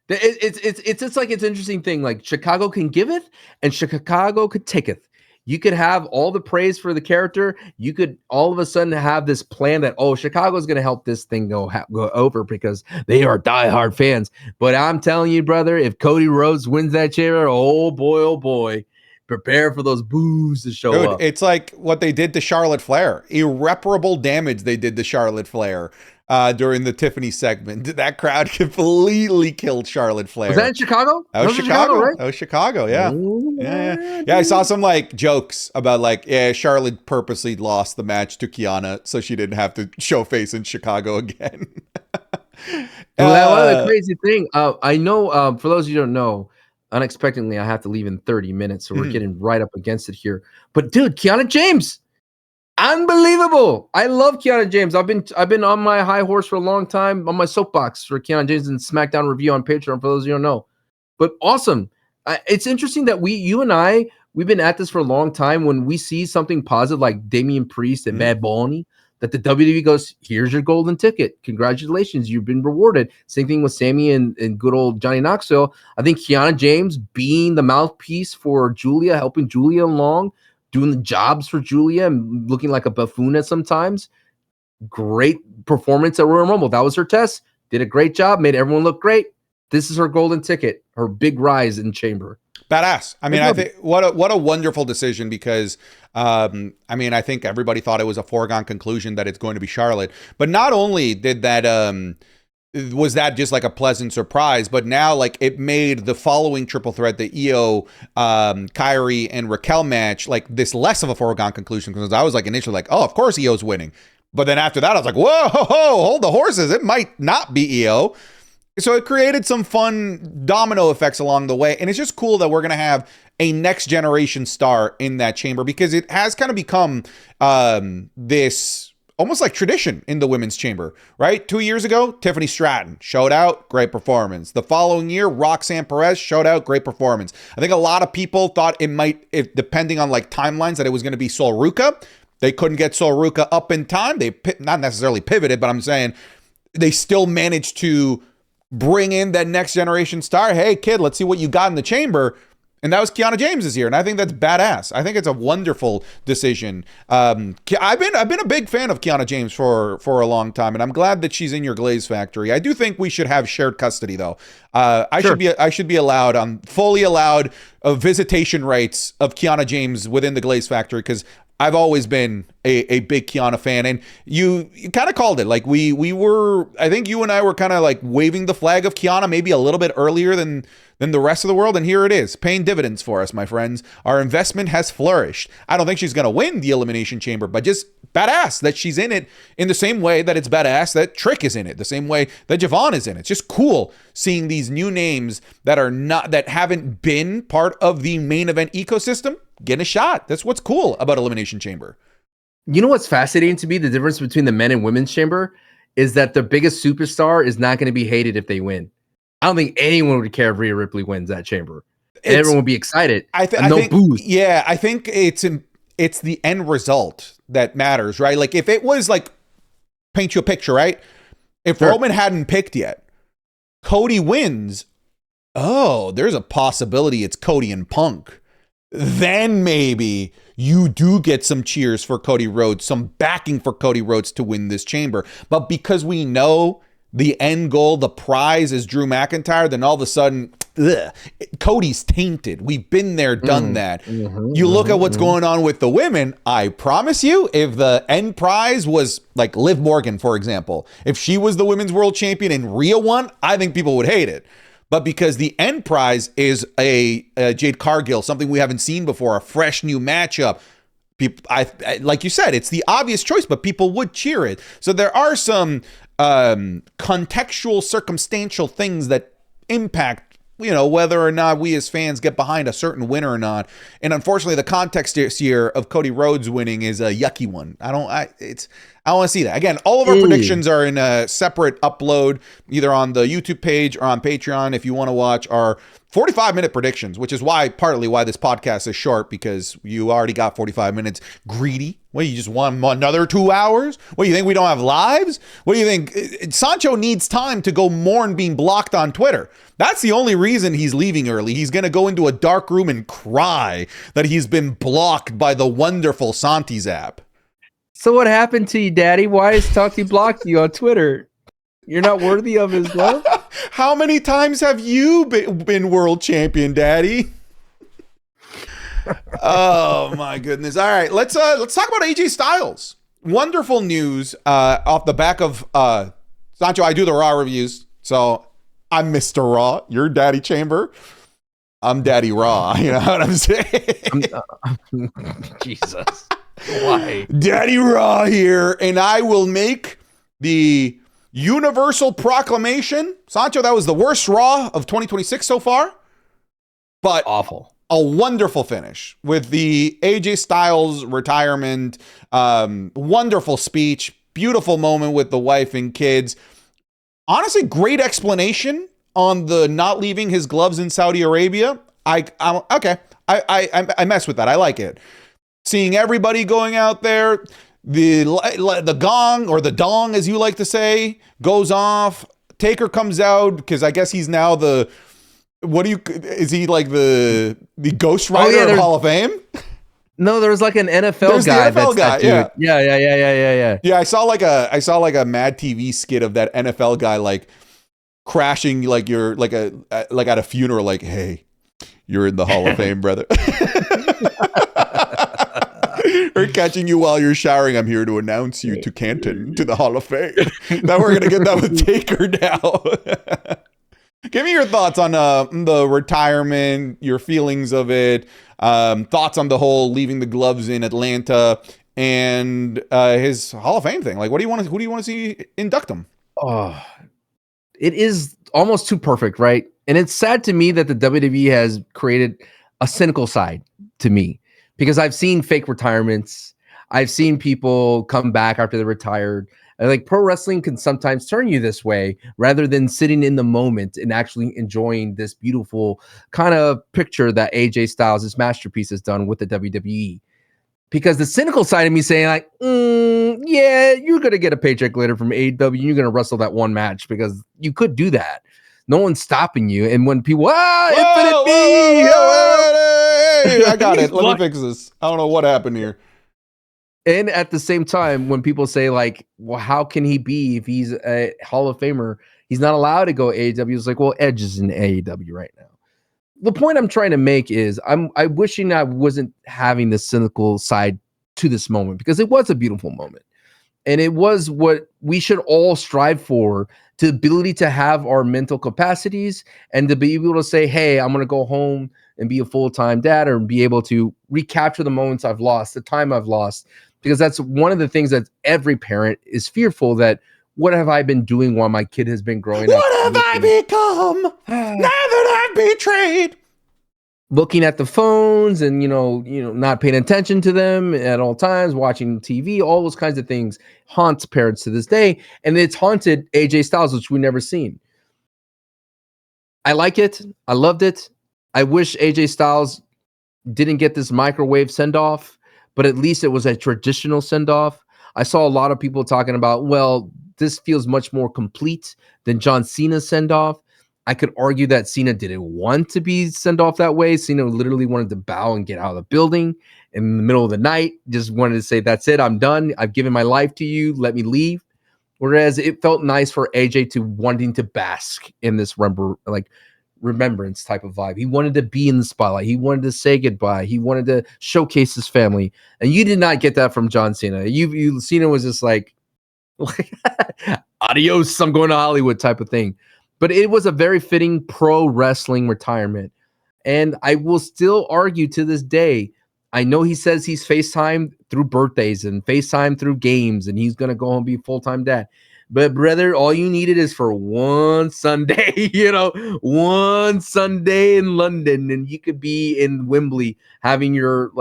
It's just like, it's an interesting thing. Like, Chicago can giveth and Chicago could taketh. You could have all the praise for the character. You could all of a sudden have this plan that, Chicago's going to help this thing go over because they are diehard fans. But I'm telling you, brother, if Cody Rhodes wins that chamber, oh boy, prepare for those boos to show up. It's like what they did to Charlotte Flair. Irreparable damage they did to Charlotte Flair. During the Tiffany segment, that crowd completely killed Charlotte Flair. Was that in Chicago? That was Chicago, right? That was Chicago, yeah. Ooh, yeah. I saw some like jokes about Charlotte purposely lost the match to Kiana so she didn't have to show face in Chicago again. One of the crazy thing, I know for those of you who don't know, unexpectedly I have to leave in 30 minutes, so we're getting right up against it here. But dude, Kiana James. Unbelievable. I love Kiana James. I've been on my high horse for a long time, on my soapbox for Kiana James and SmackDown review on Patreon for those of you who don't know. But awesome. It's interesting that you and I, we've been at this for a long time. When we see something positive like Damian Priest and Bad Bunny, that the WWE goes, here's your golden ticket. Congratulations, you've been rewarded. Same thing with Sammy and good old Johnny Knoxville. I think Kiana James being the mouthpiece for Julia, helping Julia along, doing the jobs for Julia and looking like a buffoon at sometimes. Great performance at Royal Rumble. That was her test. Did a great job. Made everyone look great. This is her golden ticket. Her big rise in Chamber. Badass. I mean, I think what a wonderful decision because, I think everybody thought it was a foregone conclusion that it's going to be Charlotte. But not only did that, was that just like a pleasant surprise, but now like it made the following triple threat, the Io, Kairi, and Raquel match, like this less of a foregone conclusion because I was like initially like, oh, of course Io's winning. But then after that, I was like, whoa, hold the horses. It might not be EO. So it created some fun domino effects along the way. And it's just cool that we're going to have a next generation star in that chamber, because it has kind of become this almost like tradition in the women's chamber, right? 2 years ago, Tiffany Stratton showed out, great performance. The following year, Roxanne Perez showed out, great performance. I think a lot of people thought it might, if depending on like timelines, that it was going to be Sol Ruca. They couldn't get Sol Ruca up in time. They not necessarily pivoted, but I'm saying they still managed to bring in that next generation star. Hey, kid, let's see what you got in the chamber. And that was Kiana James this year, and I think that's badass. I think it's a wonderful decision. I've been a big fan of Kiana James for a long time, and I'm glad that she's in your Glaze factory. I do think we should have shared custody, though. I should be allowed, fully allowed, visitation rights of Kiana James within the Glaze factory, because I've always been a big Kiana fan, and you kind of called it. Like we were, I think you and I were kind of like waving the flag of Kiana maybe a little bit earlier than the rest of the world, and here it is, paying dividends for us, my friends. Our investment has flourished. I don't think she's going to win the Elimination Chamber, but just badass that she's in it, in the same way that it's badass that Trick is in it, the same way that Javon is in it. It's just cool seeing these new names that haven't been part of the main event ecosystem getting a shot. That's what's cool about Elimination Chamber. You know what's fascinating to me? The difference between the men and women's chamber is that the biggest superstar is not going to be hated if they win. I don't think anyone would care if Rhea Ripley wins that chamber. Everyone would be excited. I think booze. Yeah, I think it's the end result that matters, right? Like if it was like, paint you a picture, right? If Roman hadn't picked yet, Cody wins. Oh, there's a possibility it's Cody and Punk. Then maybe you do get some cheers for Cody Rhodes, some backing for Cody Rhodes to win this chamber. But because we know the end goal, the prize is Drew McIntyre, then all of a sudden, Cody's tainted. We've been there, done that. You look at what's going on with the women. I promise you, if the end prize was like Liv Morgan, for example, if she was the women's world champion and Rhea won, I think people would hate it. But because the end prize is a Jade Cargill, something we haven't seen before, a fresh new matchup, people, I like you said, it's the obvious choice, but people would cheer it. So there are some contextual, circumstantial things that impact, whether or not we as fans get behind a certain winner or not. And unfortunately, the context this year of Cody Rhodes winning is a yucky one. I don't want to see that. Again, all of our predictions are in a separate upload, either on the YouTube page or on Patreon. If you want to watch our 45-minute predictions, which is partly why this podcast is short, because you already got 45 minutes. Greedy. What, you just want another 2 hours? What, do you think we don't have lives? What do you think? Sancho needs time to go mourn being blocked on Twitter. That's the only reason he's leaving early. He's going to go into a dark room and cry that he's been blocked by the wonderful Santi's app. So what happened to you, Daddy? Why has Santi blocked you on Twitter? You're not worthy of his love? How many times have you been world champion, Daddy? Oh my goodness. All right, let's talk about AJ Styles. Wonderful news off the back of Sancho. I do the Raw reviews, so I'm Mr. Raw. You're Daddy Chamber. I'm Daddy Raw. You know what I'm saying? Jesus. Why? Daddy Raw here, and I will make the universal proclamation. Sancho, that was the worst Raw of 2026 so far, but awful. A wonderful finish with the AJ Styles retirement. Wonderful speech, beautiful moment with the wife and kids. Honestly, great explanation on the not leaving his gloves in Saudi Arabia. I'm okay. I mess with that. I like it. Seeing everybody going out there, the gong, or the dong, as you like to say, goes off. Taker comes out because I guess he's now is he like the Ghost Rider of Hall of Fame? No, there's like an NFL guy. The NFL guy, yeah. Yeah, I saw like a Mad TV skit of that NFL guy like crashing like you're like at a funeral, like, hey, you're in the Hall of Fame, brother. Or catching you while you're showering. I'm here to announce you to Canton, to the Hall of Fame. Now we're gonna get that with Taker now. Give me your thoughts on the retirement, your feelings of it, thoughts on the whole leaving the gloves in Atlanta. and his Hall of Fame thing. Like, what do you want to? Who do you want to see induct him? Oh, it is almost too perfect, right? And it's sad to me that the WWE has created a cynical side to me because I've seen fake retirements. I've seen people come back after they're retired. And like pro wrestling can sometimes turn you this way rather than sitting in the moment and actually enjoying this beautiful kind of picture that AJ Styles, this masterpiece, has done with the WWE. Because the cynical side of me saying like, yeah, you're going to get a paycheck later from AEW. You're going to wrestle that one match because you could do that. No one's stopping you. And when people, Infinite B, I got it. Let me fix this. I don't know what happened here. And at the same time, when people say like, well, how can he be if he's a Hall of Famer? He's not allowed to go AEW. It's like, well, Edge is in AEW right now. The point I'm trying to make is I'm wishing I wasn't having the cynical side to this moment because it was a beautiful moment. And it was what we should all strive for, the ability to have our mental capacities and to be able to say, hey, I'm going to go home and be a full-time dad or be able to recapture the moments I've lost, the time I've lost, because that's one of the things that every parent is fearful that what have I been doing while my kid has been growing up? What have I become now that I've betrayed? Looking at the phones and, not paying attention to them at all times, watching TV, all those kinds of things haunts parents to this day. And it's haunted AJ Styles, which we've never seen. I like it. I loved it. I wish AJ Styles didn't get this microwave send-off, but at least it was a traditional send-off. I saw a lot of people talking about, well, this feels much more complete than John Cena's send-off. I could argue that Cena didn't want to be sent off that way. Cena literally wanted to bow and get out of the building in the middle of the night. Just wanted to say, that's it. I'm done. I've given my life to you. Let me leave. Whereas it felt nice for AJ to wanting to bask in this remembrance type of vibe. He wanted to be in the spotlight. He wanted to say goodbye. He wanted to showcase his family. And you did not get that from John Cena. Cena was just like adios, I'm going to Hollywood type of thing. But it was a very fitting pro wrestling retirement. And I will still argue to this day, I know he says he's FaceTime through birthdays and FaceTime through games, and he's going to go home and be a full-time dad. But brother, all you needed is for one Sunday, one Sunday in London, and you could be in Wembley having your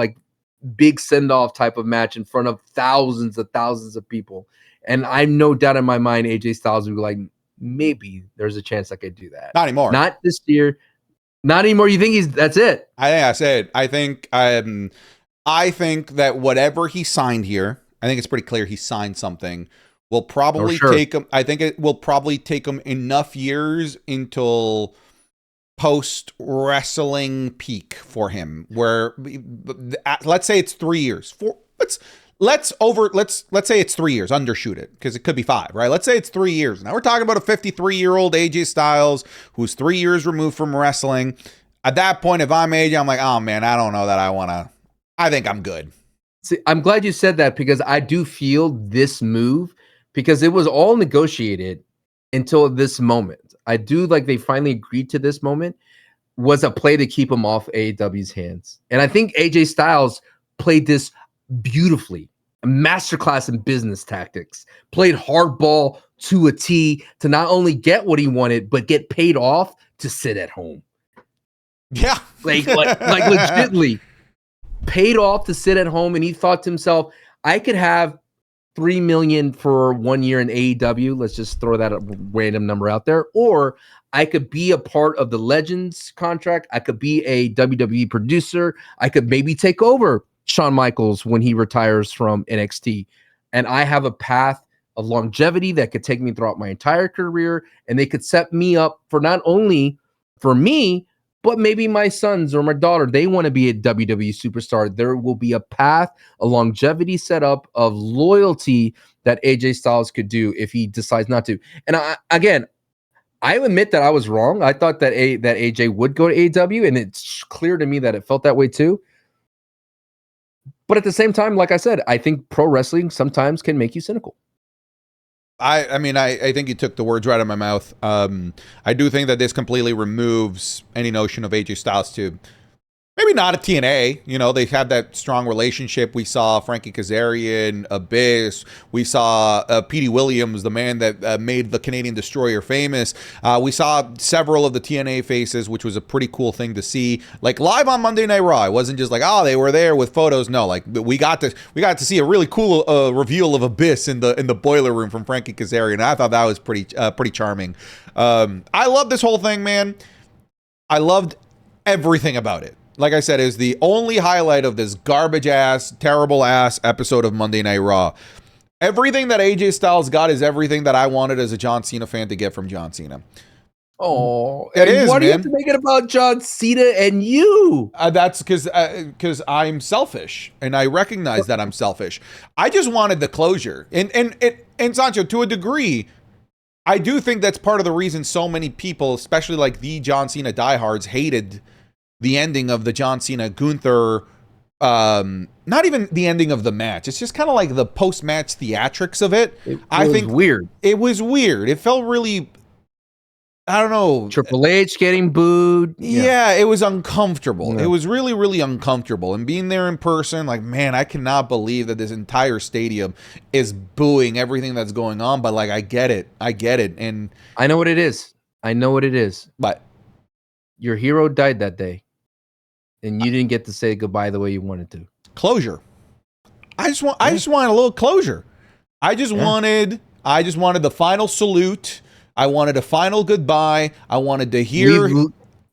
big send-off type of match in front of thousands of people. And I'm no doubt in my mind, AJ Styles would be like, maybe there's a chance I could do that. Not anymore. Not this year. Not anymore. You think that's it? I said, I think that whatever he signed here, I think it's pretty clear he signed something, will probably take him. I think it will probably take him enough years until post wrestling peak for him, where let's say it's 3 years. Let's say it's 3 years, undershoot it, because it could be 5, right? Let's say it's 3 years. Now we're talking about a 53-year-old AJ Styles who's 3 years removed from wrestling. At that point, if I'm AJ, I'm like, oh man, I don't know that I think I'm good. See, I'm glad you said that because I do feel this move, because it was all negotiated until this moment. I do like they finally agreed to this moment, was a play to keep him off AEW's hands. And I think AJ Styles played this beautifully, a masterclass in business tactics, played hardball to a T to not only get what he wanted, but get paid off to sit at home. Yeah. like legitimately paid off to sit at home. And he thought to himself, I could have $3 million for 1 year in AEW. Let's just throw that a random number out there. Or I could be a part of the Legends contract. I could be a WWE producer. I could maybe take over Shawn Michaels when he retires from NXT. And I have a path of longevity that could take me throughout my entire career. And they could set me up for not only for me, but maybe my sons or my daughter, they want to be a WWE superstar. There will be a path, a longevity set up of loyalty that AJ Styles could do if he decides not to. And I admit that I was wrong. I thought that AJ would go to AEW, and it's clear to me that it felt that way too. But at the same time, like I said, I think pro wrestling sometimes can make you cynical. I mean, I think you took the words right out of my mouth. I do think that this completely removes any notion of AJ Styles to Maybe not at TNA. You know, they have that strong relationship. We saw Frankie Kazarian, Abyss. We saw Petey Williams, the man that made the Canadian Destroyer famous. We saw several of the TNA faces, which was a pretty cool thing to see. Like live on Monday Night Raw, it wasn't just like, oh, they were there with photos. No, like we got to see a really cool reveal of Abyss in the boiler room from Frankie Kazarian. And I thought that was pretty charming. I love this whole thing, man. I loved everything about it. Like I said, is the only highlight of this garbage ass, terrible ass episode of Monday Night Raw. Everything that AJ Styles got is everything that I wanted as a John Cena fan to get from John Cena. Oh, it is. Why man. do you have to make it about John Cena and you? That's because I'm selfish, and I recognize that I'm selfish. I just wanted the closure, and Sancho, to a degree, I do think that's part of the reason so many people, especially like the John Cena diehards, hated the ending of the John Cena Gunther, not even the ending of the match. It's just kind of like the post-match theatrics of it. I think weird. It was weird. It felt really, I don't know. Triple H getting booed. Yeah, it was uncomfortable. Yeah. It was really, really uncomfortable. And being there in person, like, man, I cannot believe that this entire stadium is booing everything that's going on. But like, I get it. And I know what it is. But your hero died that day. And you didn't get to say goodbye the way you wanted to. Closure. I just want a little closure. I just wanted the final salute. I wanted a final goodbye. I wanted to hear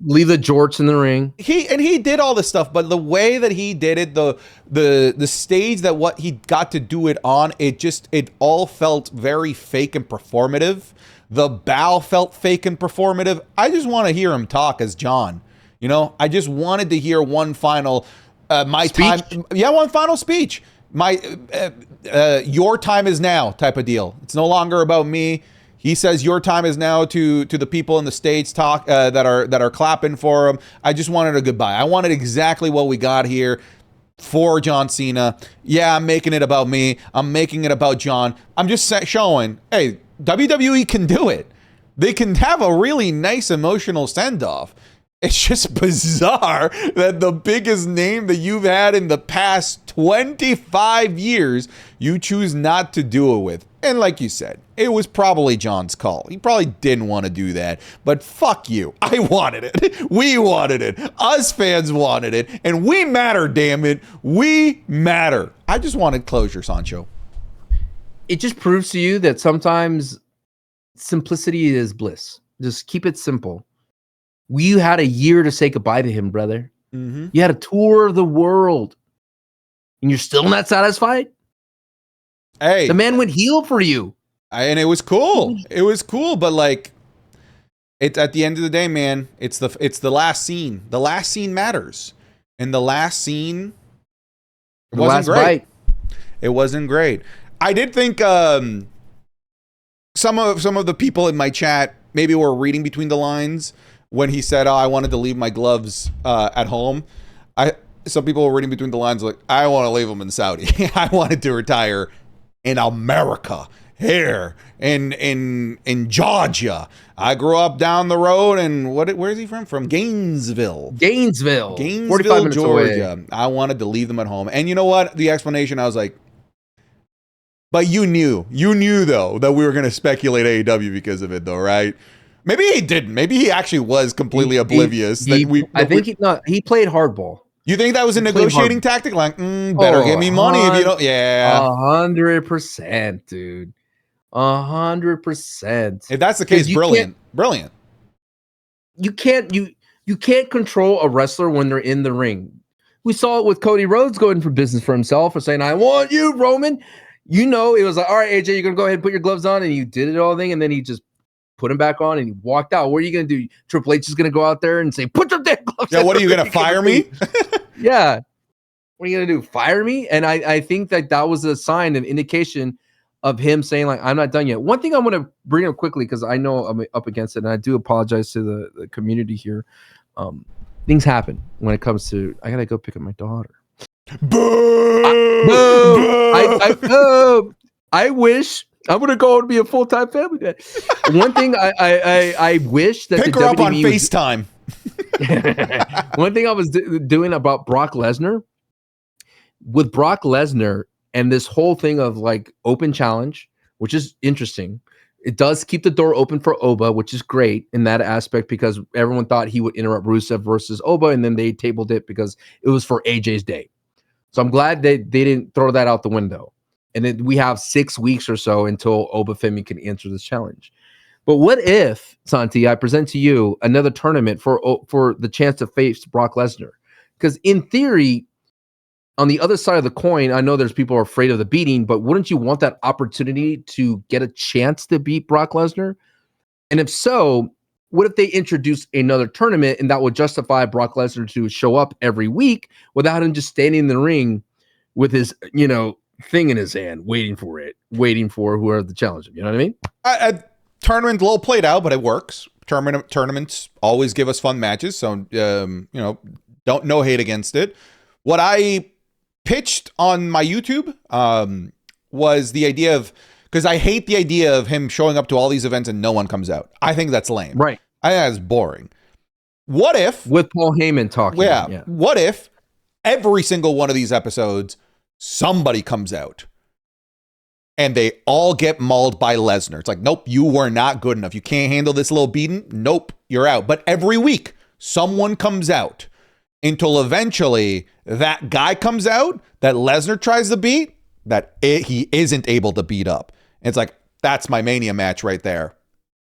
leave the jorts in the ring. He did all this stuff, but the way that he did it, the stage that what he got to do it on, it all felt very fake and performative. The bow felt fake and performative. I just want to hear him talk as John. You know, I just wanted to hear one final, one final speech. Your time is now type of deal. It's no longer about me. He says your time is now to the people in the States that are clapping for him. I just wanted a goodbye. I wanted exactly what we got here for John Cena. Yeah, I'm making it about me. I'm making it about John. I'm just showing, hey, WWE can do it. They can have a really nice emotional send-off. It's just bizarre that the biggest name that you've had in the past 25 years, you choose not to do it with. And like you said, it was probably John's call. He probably didn't want to do that. But fuck you. I wanted it. We wanted it. Us fans wanted it. And we matter, damn it. We matter. I just wanted closure, Sancho. It just proves to you that sometimes simplicity is bliss. Just keep it simple. You had a year to say goodbye to him, brother. Mm-hmm. You had a tour of the world. And you're still not satisfied? Hey. The man went heel for you. And it was cool. It was cool, but like, it's at the end of the day, man, it's the last scene. The last scene matters. And the last scene wasn't great. It wasn't great. I did think some of the people in my chat maybe were reading between the lines when he said, "Oh, I wanted to leave my gloves at home." Some people were reading between the lines like, "I want to leave them in Saudi. I wanted to retire in America, here in Georgia. I grew up down the road, and where is he from? From Gainesville, 45 minutes Georgia. away. I wanted to leave them at home." And you know what? The explanation, I was like, but you knew though that we were going to speculate AEW because of it, though, right? Maybe he didn't. Maybe he actually was completely oblivious. He played hardball. You think that was a negotiating tactic? Like, better give me money if you don't. Yeah, 100%, dude. 100%. If that's the case, brilliant. You can't control a wrestler when they're in the ring. We saw it with Cody Rhodes going for business for himself and saying, "I want you, Roman." You know, it was like, "All right, AJ, you're gonna go ahead and put your gloves on," and you did it all thing, and then he just put him back on and he walked out. What are you going to do? Triple H is going to go out there and say, "Put your damn gloves on." Yeah, what are you going to fire me? Yeah. What are you going to do? Fire me? And I think that was a sign, an indication of him saying, like, "I'm not done yet." One thing I want to bring up quickly, because I know I'm up against it, and I do apologize to the community here. Things happen when it comes to, I got to go pick up my daughter. I wish I'm gonna go and be a full-time family dad. One thing I wish that pick her up on FaceTime. One thing I was doing about Brock Lesnar, with Brock Lesnar and this whole thing of like open challenge, which is interesting. It does keep the door open for Oba, which is great in that aspect because everyone thought he would interrupt Rusev versus Oba, and then they tabled it because it was for AJ's day. So I'm glad they didn't throw that out the window. And then we have 6 weeks or so until Oba Femi can answer this challenge. But what if, Santi, I present to you another tournament for the chance to face Brock Lesnar? Because in theory, on the other side of the coin, I know there's people who are afraid of the beating, but wouldn't you want that opportunity to get a chance to beat Brock Lesnar? And if so, what if they introduce another tournament and that would justify Brock Lesnar to show up every week without him just standing in the ring with his, thing in his hand, waiting for whoever the challenger. You know what I mean? A tournament a little played out, but it works. Tournaments always give us fun matches, so don't no hate against it. What I pitched on my YouTube was the idea of, because I hate the idea of him showing up to all these events and no one comes out. I think that's lame. Right. I think that's boring. What if with Paul Heyman talking? Yeah. What if every single one of these episodes somebody comes out and they all get mauled by Lesnar? It's like, nope, you were not good enough. You can't handle this little beating. Nope, you're out. But every week someone comes out until eventually that guy comes out that Lesnar tries to beat that he isn't able to beat up. And it's like, that's my Mania match right there.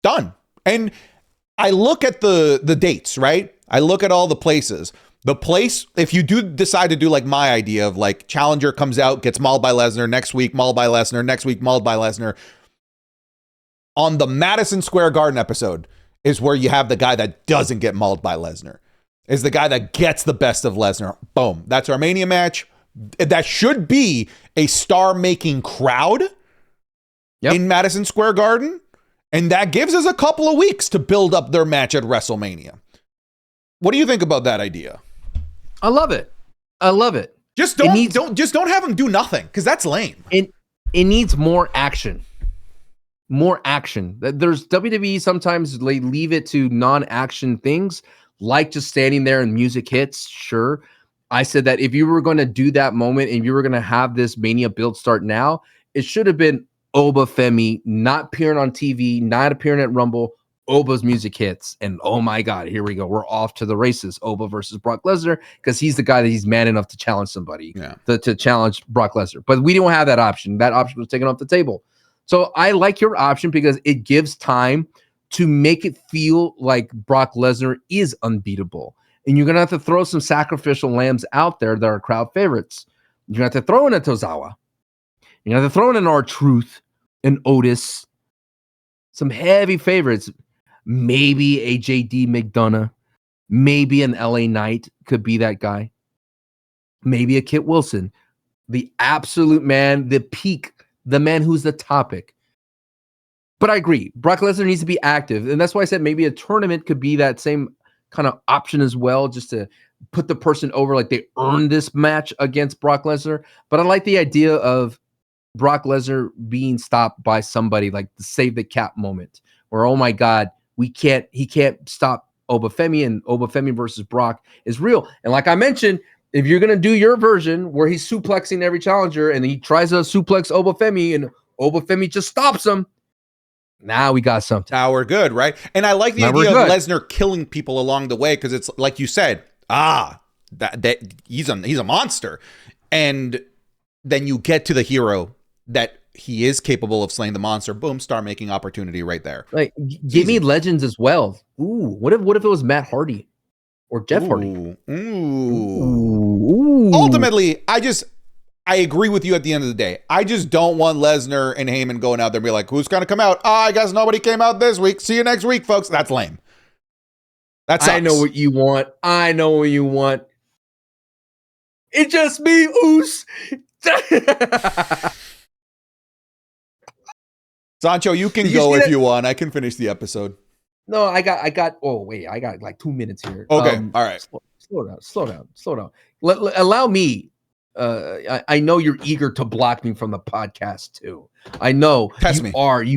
Done. And I look at the dates, right? I look at all the places. The place, if you do decide to do like my idea of like challenger comes out, gets mauled by Lesnar, next week mauled by Lesnar, next week mauled by Lesnar. On the Madison Square Garden episode is where you have the guy that doesn't get mauled by Lesnar. Is the guy that gets the best of Lesnar. Boom. That's our Mania match. That should be a star-making crowd in Madison Square Garden. And that gives us a couple of weeks to build up their match at WrestleMania. What do you think about that idea? I love it. I love it. Just don't have them do nothing, because that's lame. It needs more action. More action. There's WWE sometimes they leave it to non-action things, like just standing there and music hits. Sure. I said that if you were going to do that moment and you were going to have this Mania build start now, it should have been Oba Femi not appearing on TV, not appearing at Rumble. Oba's music hits, and oh my God, here we go. We're off to the races. Oba versus Brock Lesnar, because he's the guy that he's man enough to challenge somebody, to challenge Brock Lesnar. But we don't have that option. That option was taken off the table. So I like your option because it gives time to make it feel like Brock Lesnar is unbeatable. And you're going to have to throw some sacrificial lambs out there that are crowd favorites. You're going to have to throw in a Tozawa. You're going to have to throw in an R-Truth, an Otis, some heavy favorites. Maybe a JD McDonough. Maybe an LA Knight could be that guy. Maybe a Kit Wilson. The absolute man, the peak, the man who's the topic. But I agree. Brock Lesnar needs to be active. And that's why I said maybe a tournament could be that same kind of option as well, just to put the person over like they earned this match against Brock Lesnar. But I like the idea of Brock Lesnar being stopped by somebody, like the save the cap moment, where, oh my God, he can't stop Oba Femi, and Oba Femi versus Brock is real. And like I mentioned, if you're going to do your version where he's suplexing every challenger and he tries to suplex Oba Femi and Oba Femi just stops him, now we got something. Now we're good, right? And I like the idea of Lesnar killing people along the way, because it's like you said, that he's a monster. And then you get to the hero that he is capable of slaying the monster. Boom, star-making opportunity right there. Like, give me legends as well. Ooh, what if it was Matt Hardy or Jeff Hardy? Ooh. Ultimately, I agree with you at the end of the day. I just don't want Lesnar and Heyman going out there and be like, who's going to come out? I guess nobody came out this week. See you next week, folks. That's lame. That sucks. I know what you want. It's just me, Oos. Sancho, you can go if you want. I can finish the episode. No, I got. Oh wait, I got like 2 minutes here. Okay, all right. Slow down. Allow me. I know you're eager to block me from the podcast too. I know. Test me.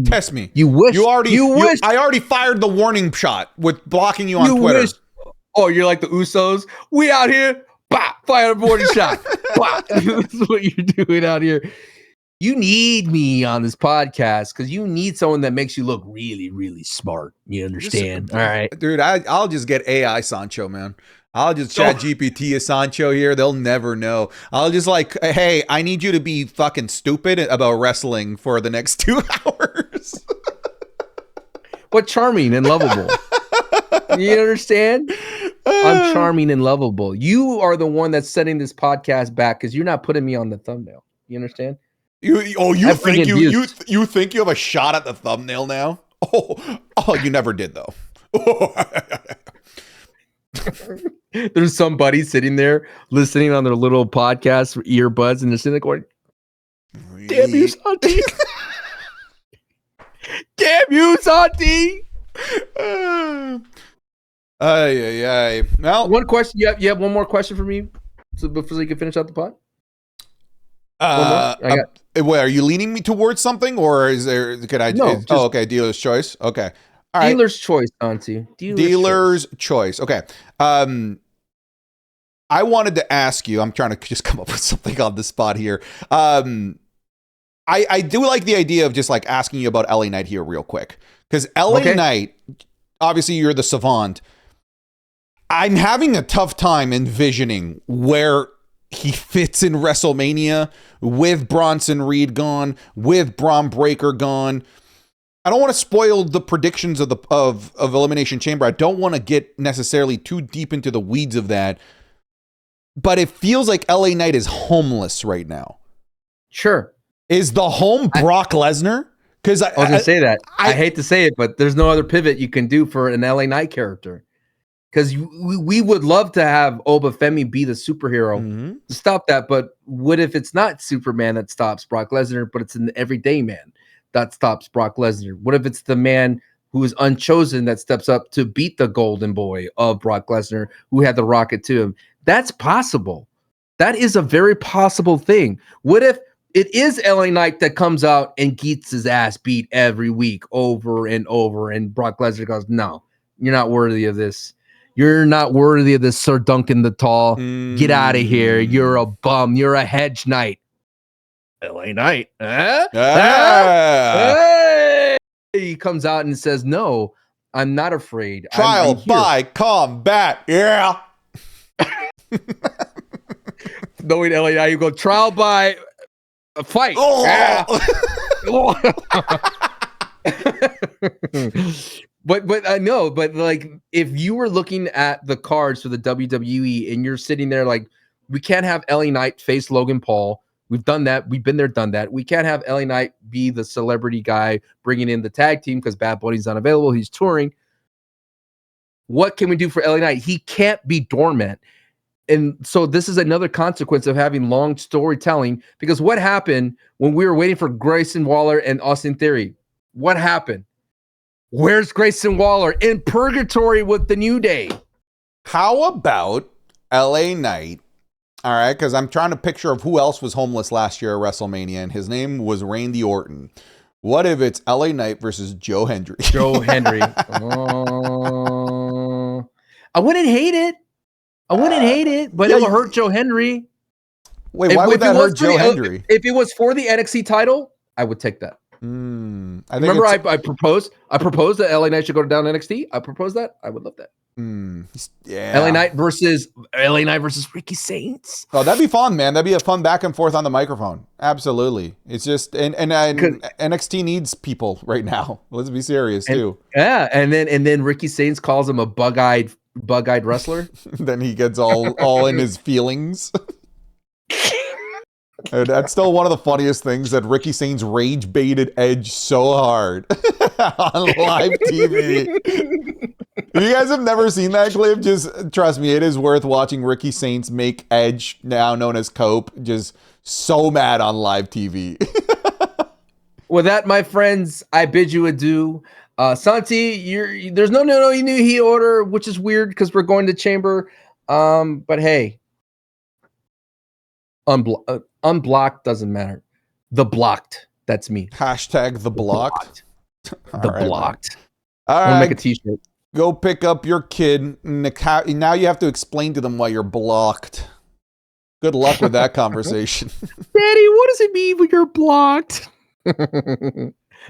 Test me. You wish. I already fired the warning shot with blocking you on Twitter. Oh, you're like the Usos. We out here. Bah, fire a body shot. Bah. This is what you're doing out here. You need me on this podcast because you need someone that makes you look really, really smart. You understand? All right. Dude, I'll just get AI Sancho, man. I'll just chat GPT a Sancho here. They'll never know. I'll just like, hey, I need you to be fucking stupid about wrestling for the next 2 hours. But charming and lovable. You understand? I'm charming and lovable. You are the one that's setting this podcast back because you're not putting me on the thumbnail. You understand? You think you think you have a shot at the thumbnail now? Oh, you never did though. There's somebody sitting there listening on their little podcast earbuds, and they're sitting there going, "Damn you, Santi! Damn you, Santi!" Well, one question. You have one more question for me, before you can finish out the pod. Wait, are you leaning me towards something, or is there? Could I? No. Okay. Dealer's choice. Okay. All right. Dealer's choice, Santi. Dealer's choice. Okay. I wanted to ask you. I'm trying to just come up with something on the spot here. I do like the idea of just like asking you about LA Knight here real quick, because LA Knight, obviously you're the savant. I'm having a tough time envisioning where he fits in WrestleMania with Bronson Reed gone, with Braun Breaker gone. I don't want to spoil the predictions of Elimination Chamber. I don't want to get necessarily too deep into the weeds of that. But it feels like LA Knight is homeless right now. Sure. Is the home Brock Lesnar? Because I was going to say that. I hate to say it, but there's no other pivot you can do for an LA Knight character. Because we would love to have Obafemi be the superhero to stop that. But what if it's not Superman that stops Brock Lesnar, but it's an everyday man that stops Brock Lesnar? What if it's the man who is unchosen that steps up to beat the golden boy of Brock Lesnar, who had the rocket to him? That's possible. That is a very possible thing. What if it is LA Knight that comes out and gets his ass beat every week over and over, and Brock Lesnar goes, "No, you're not worthy of this. You're not worthy of this, Sir Duncan the Tall. Get out of here. You're a bum. You're a hedge knight." LA Knight. Hey! He comes out and says, "No, I'm not afraid. Trial by combat." Yeah. Knowing LA Knight, you go trial by a fight. Oh. Yeah. But I know, but like if you were looking at the cards for the WWE and you're sitting there like, we can't have LA Knight face Logan Paul. We've done that. We've been there, done that. We can't have LA Knight be the celebrity guy bringing in the tag team because Bad Bunny's not available. He's touring. What can we do for LA Knight? He can't be dormant. And so this is another consequence of having long storytelling, because what happened when we were waiting for Grayson Waller and Austin Theory? What happened? Where's Grayson Waller? In purgatory with the New Day. How about LA Knight? All right, because I'm trying to picture of who else was homeless last year at WrestleMania, and his name was Randy Orton. What if it's LA Knight versus Joe Hendry? Joe Hendry. I wouldn't hate it. But it'll hurt Joe Henry. Wait, why would that hurt Joe Hendry? If it was for the NXT title, I would take that. Remember, I proposed that LA Knight should go down to NXT. I proposed that. I would love that. Yeah. LA Knight versus Ricky Saints. Oh, that'd be fun, man. That'd be a fun back and forth on the microphone. Absolutely. It's just and NXT needs people right now. Let's be serious too. Yeah, and then Ricky Saints calls him a bug-eyed wrestler. Then he gets all in his feelings. And that's still one of the funniest things, that Ricky Saints rage baited Edge so hard on live TV. If you guys have never seen that clip, just trust me, it is worth watching Ricky Saints make Edge, now known as Cope, just so mad on live TV. With that, my friends, I bid you adieu. Santi, there's no new heat order, which is weird because we're going to Chamber. But hey, unblocked doesn't matter. The blocked, that's me. Hashtag the blocked. The blocked. All I'm right. gonna make a t-shirt. Go pick up your kid. Now you have to explain to them why you're blocked. Good luck with that conversation. Daddy, what does it mean when you're blocked?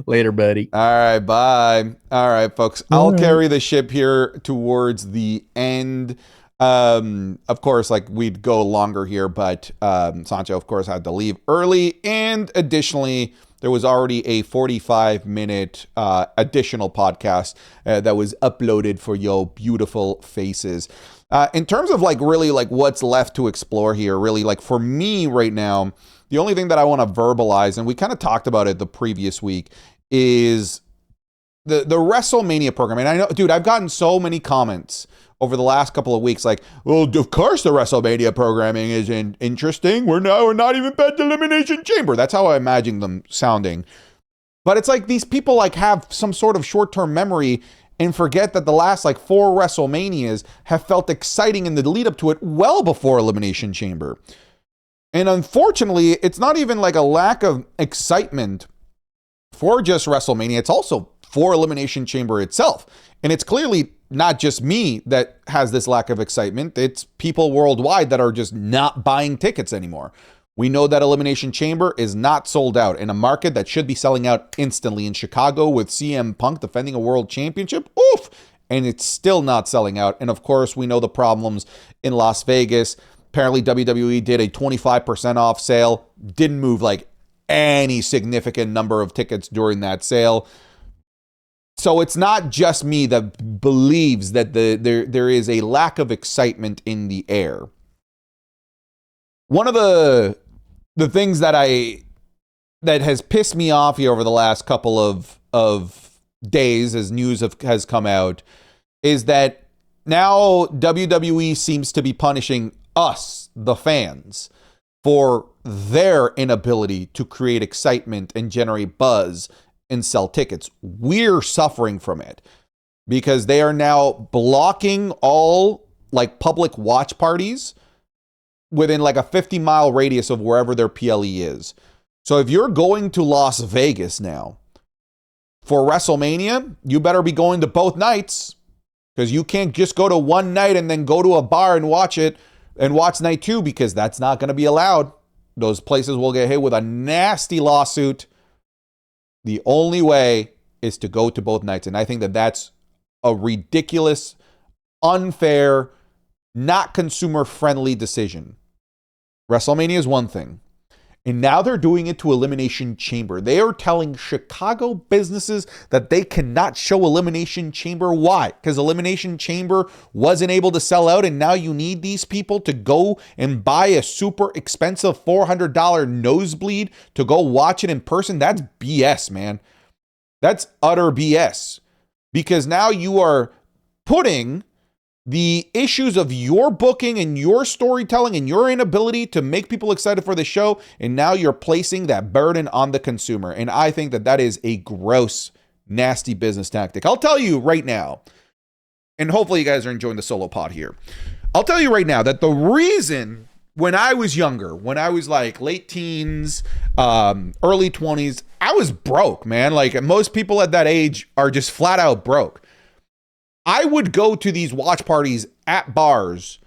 Later, buddy. All right, bye. All right, folks. I'll carry the ship here towards the end. Of course, like we'd go longer here, but Sancho, of course, had to leave early. And additionally, there was already a 45-minute additional podcast that was uploaded for your beautiful faces. In terms of like really like what's left to explore here, really like for me right now, the only thing that I want to verbalize, and we kind of talked about it the previous week, is the WrestleMania program. And I know, dude, I've gotten so many comments over the last couple of weeks, like, well, of course the WrestleMania programming is interesting. We're not even past the Elimination Chamber. That's how I imagine them sounding. But it's like these people like have some sort of short-term memory and forget that the last like 4 WrestleManias have felt exciting in the lead up to it well before Elimination Chamber. And unfortunately, it's not even like a lack of excitement for just WrestleMania. It's also for Elimination Chamber itself. And it's clearly not just me that has this lack of excitement. It's people worldwide that are just not buying tickets anymore. We know that Elimination Chamber is not sold out in a market that should be selling out instantly in Chicago with CM Punk defending a world championship. Oof! And it's still not selling out. And of course, we know the problems in Las Vegas. Apparently, WWE did a 25% off sale. Didn't move like any significant number of tickets during that sale. So it's not just me that believes that there is a lack of excitement in the air. One of the things that has pissed me off here over the last couple of days as news has come out is that now WWE seems to be punishing us, the fans, for their inability to create excitement and generate buzz and sell tickets. We're suffering from it because they are now blocking all like public watch parties within like a 50-mile radius of wherever their PLE is. So if you're going to Las Vegas now for WrestleMania, you better be going to both nights because you can't just go to one night and then go to a bar and watch it and watch night 2 because that's not going to be allowed. Those places will get hit with a nasty lawsuit. The only way is to go to both nights. And I think that that's a ridiculous, unfair, not consumer-friendly decision. WrestleMania is one thing. And now they're doing it to Elimination Chamber. They are telling Chicago businesses that they cannot show Elimination Chamber. Why? Because Elimination Chamber wasn't able to sell out, and now you need these people to go and buy a super expensive $400 nosebleed to go watch it in person. That's BS, man. That's utter BS. Because now you are putting the issues of your booking and your storytelling and your inability to make people excited for the show, and now you're placing that burden on the consumer. And I think that that is a gross, nasty business tactic. I'll tell you right now, and hopefully you guys are enjoying the solo pod here. I'll tell you right now that the reason when I was younger, when I was like late teens, early 20s, I was broke, man. Like most people at that age are just flat out broke. I would go to these watch parties at bars,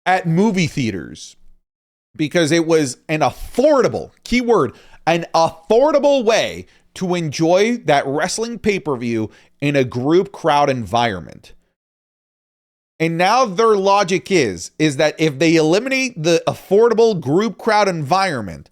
at movie theaters, because it was an affordable, keyword, an affordable way to enjoy that wrestling pay-per-view in a group crowd environment. And now their logic is that if they eliminate the affordable group crowd environment,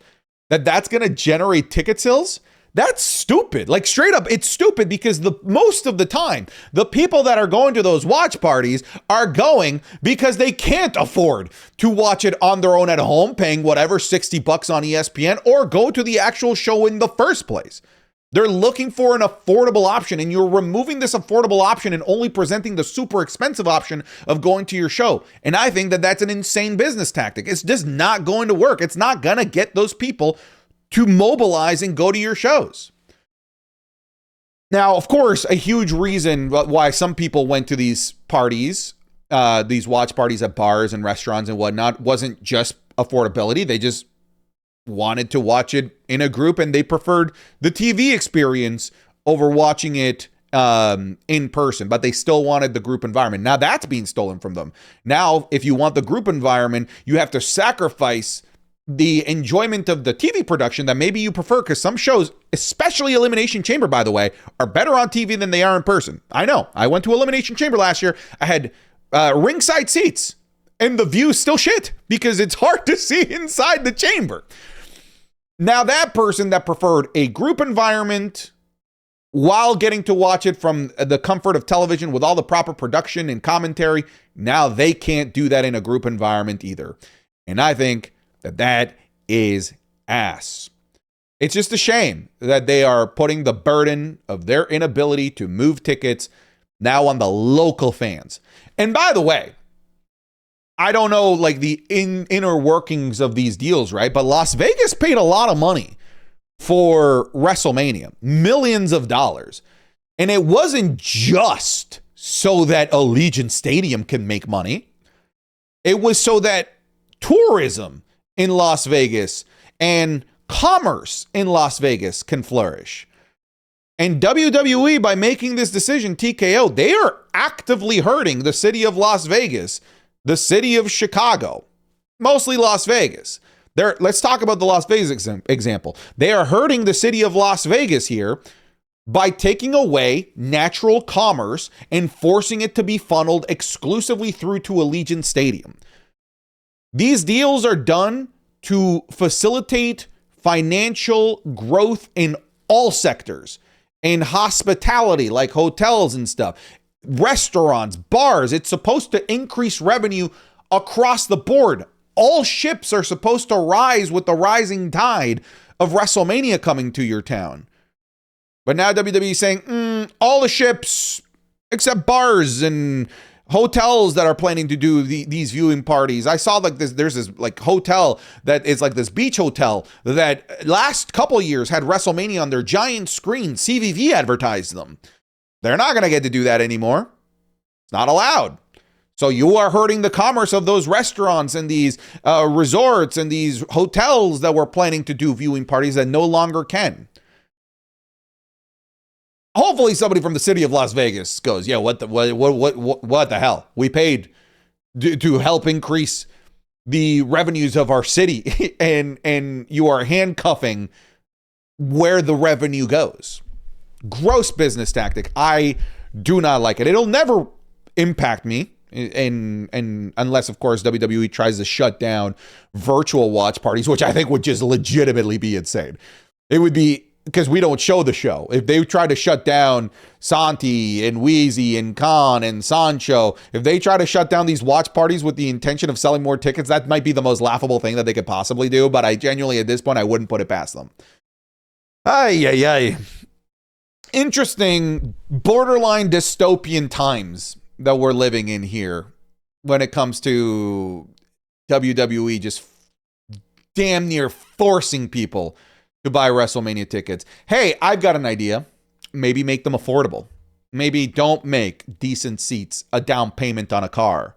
that's going to generate ticket sales. That's stupid. Like straight up, it's stupid because most of the time, the people that are going to those watch parties are going because they can't afford to watch it on their own at home, paying whatever $60 on ESPN, or go to the actual show in the first place. They're looking for an affordable option, and you're removing this affordable option and only presenting the super expensive option of going to your show. And I think that that's an insane business tactic. It's just not going to work. It's not going to get those people to mobilize and go to your shows. Now, of course, a huge reason why some people went to these parties, these watch parties at bars and restaurants and whatnot, wasn't just affordability. They just wanted to watch it in a group, and they preferred the TV experience over watching it in person, but they still wanted the group environment. Now that's being stolen from them. Now, if you want the group environment, you have to sacrifice the enjoyment of the TV production that maybe you prefer, because some shows, especially Elimination Chamber, by the way, are better on TV than they are in person. I know. I went to Elimination Chamber last year. I had ringside seats, and the view still shit because it's hard to see inside the chamber. Now, that person that preferred a group environment while getting to watch it from the comfort of television with all the proper production and commentary, now they can't do that in a group environment either. And I think that is ass. It's just a shame that they are putting the burden of their inability to move tickets now on the local fans. And by the way, I don't know like the inner workings of these deals, right? But Las Vegas paid a lot of money for WrestleMania, millions of dollars. And it wasn't just so that Allegiant Stadium can make money. It was so that tourism in Las Vegas and commerce in Las Vegas can flourish. And WWE, by making this decision, TKO, they are actively hurting the city of Las Vegas, the city of Chicago, mostly Las Vegas. Let's talk about the Las Vegas example. They are hurting the city of Las Vegas here by taking away natural commerce and forcing it to be funneled exclusively through to Allegiant Stadium. These deals are done to facilitate financial growth in all sectors, in hospitality, like hotels and stuff, restaurants, bars. It's supposed to increase revenue across the board. All ships are supposed to rise with the rising tide of WrestleMania coming to your town. But now WWE is saying, all the ships except bars and hotels that are planning to do these viewing parties. I saw like there's this like hotel that is like this beach hotel that last couple years had WrestleMania on their giant screen. CVV advertised them. They're not going to get to do that anymore. It's not allowed. So you are hurting the commerce of those restaurants and these resorts and these hotels that were planning to do viewing parties that no longer can. Hopefully somebody from the city of Las Vegas goes, yeah, what the hell? We paid to help increase the revenues of our city and you are handcuffing where the revenue goes. Gross business tactic. I do not like it. It'll never impact me. And unless, of course, WWE tries to shut down virtual watch parties, which I think would just legitimately be insane. It would be because we don't show the show. If they try to shut down Santi and Wheezy and Khan and Sancho, if they try to shut down these watch parties with the intention of selling more tickets, that might be the most laughable thing that they could possibly do. But I genuinely, at this point, I wouldn't put it past them. Ay. Interesting, borderline dystopian times that we're living in here when it comes to WWE just damn near forcing people to buy WrestleMania tickets. Hey, I've got an idea. Maybe make them affordable. Maybe don't make decent seats a down payment on a car.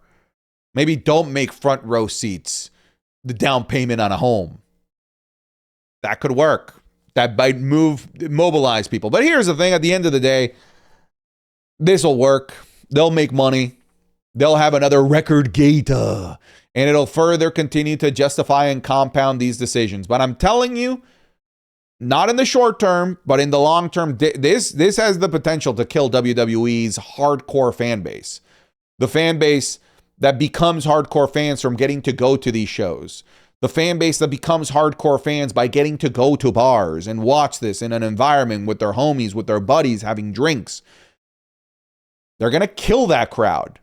Maybe don't make front row seats the down payment on a home. That could work. That might mobilize people. But here's the thing. At the end of the day, this will work. They'll make money. They'll have another record gate. And it'll further continue to justify and compound these decisions. But I'm telling you, not in the short term, but in the long term, this has the potential to kill WWE's hardcore fan base. The fan base that becomes hardcore fans from getting to go to these shows. The fan base that becomes hardcore fans by getting to go to bars and watch this in an environment with their homies, with their buddies, having drinks. They're going to kill that crowd.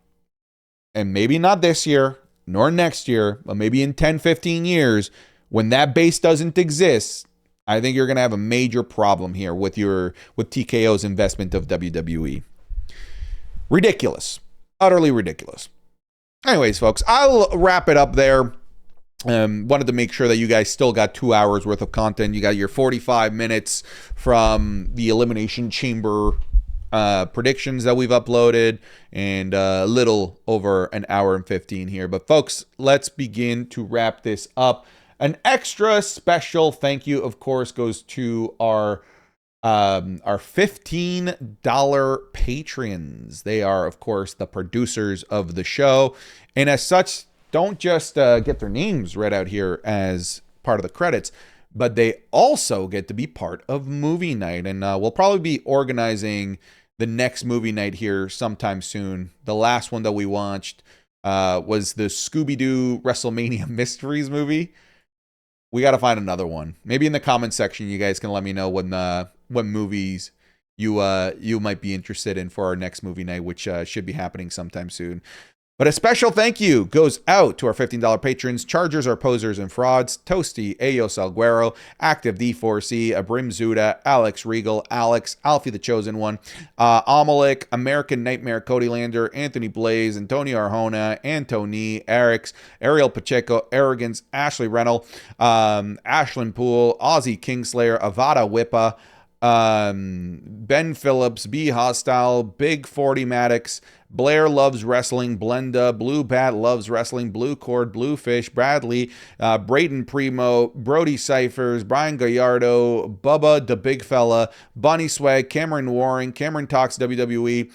And maybe not this year, nor next year, but maybe in 10, 15 years, when that base doesn't exist, I think you're going to have a major problem here with TKO's investment of WWE. Ridiculous. Utterly ridiculous. Anyways, folks, I'll wrap it up there. Wanted to make sure that you guys still got 2 hours worth of content. You got your 45 minutes from the Elimination Chamber predictions that we've uploaded, and a little over an hour and 15 here. But folks, let's begin to wrap this up. An extra special thank you, of course, goes to our our $15 patrons. They are, of course, the producers of the show. And as such, don't just get their names read out here as part of the credits, but they also get to be part of movie night. And we'll probably be organizing the next movie night here sometime soon. The last one that we watched was the Scooby-Doo WrestleMania Mysteries movie. We got to find another one. Maybe in the comment section, you guys can let me know what movies you might be interested in for our next movie night, which should be happening sometime soon. But a special thank you goes out to our $15 patrons: Chargers Are Posers and Frauds, Toasty, Ayo Salguero, Active D4C, Abrim Zuda, Alex Regal, Alex, Alfie the Chosen One, Amalek, American Nightmare, Cody Lander, Anthony Blaze, Antonio Arjona, Antony, Eric's, Ariel Pacheco, Arrogance, Ashley Rennell, Ashlyn Poole, Ozzy Kingslayer, Avada Whippa, Ben Phillips, B Hostile, Big 40 Maddox, Blair Loves Wrestling, Blenda, Blue Bat Loves Wrestling, Blue Cord, Bluefish, Bradley, Brayden Primo, Brody Cyphers, Brian Gallardo, Bubba the Big Fella, Bonnie Swag, Cameron Waring, Cameron Talks WWE,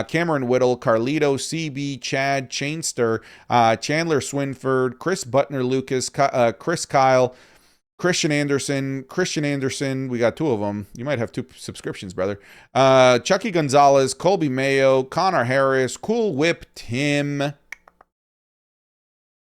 Cameron Whittle, Carlito, CB, Chad, Chainster, Chandler Swinford, Chris Butner Lucas, Chris Kyle, Christian Anderson, we got two of them. You might have two subscriptions, brother. Chucky Gonzalez, Colby Mayo, Connor Harris, Cool Whip Tim,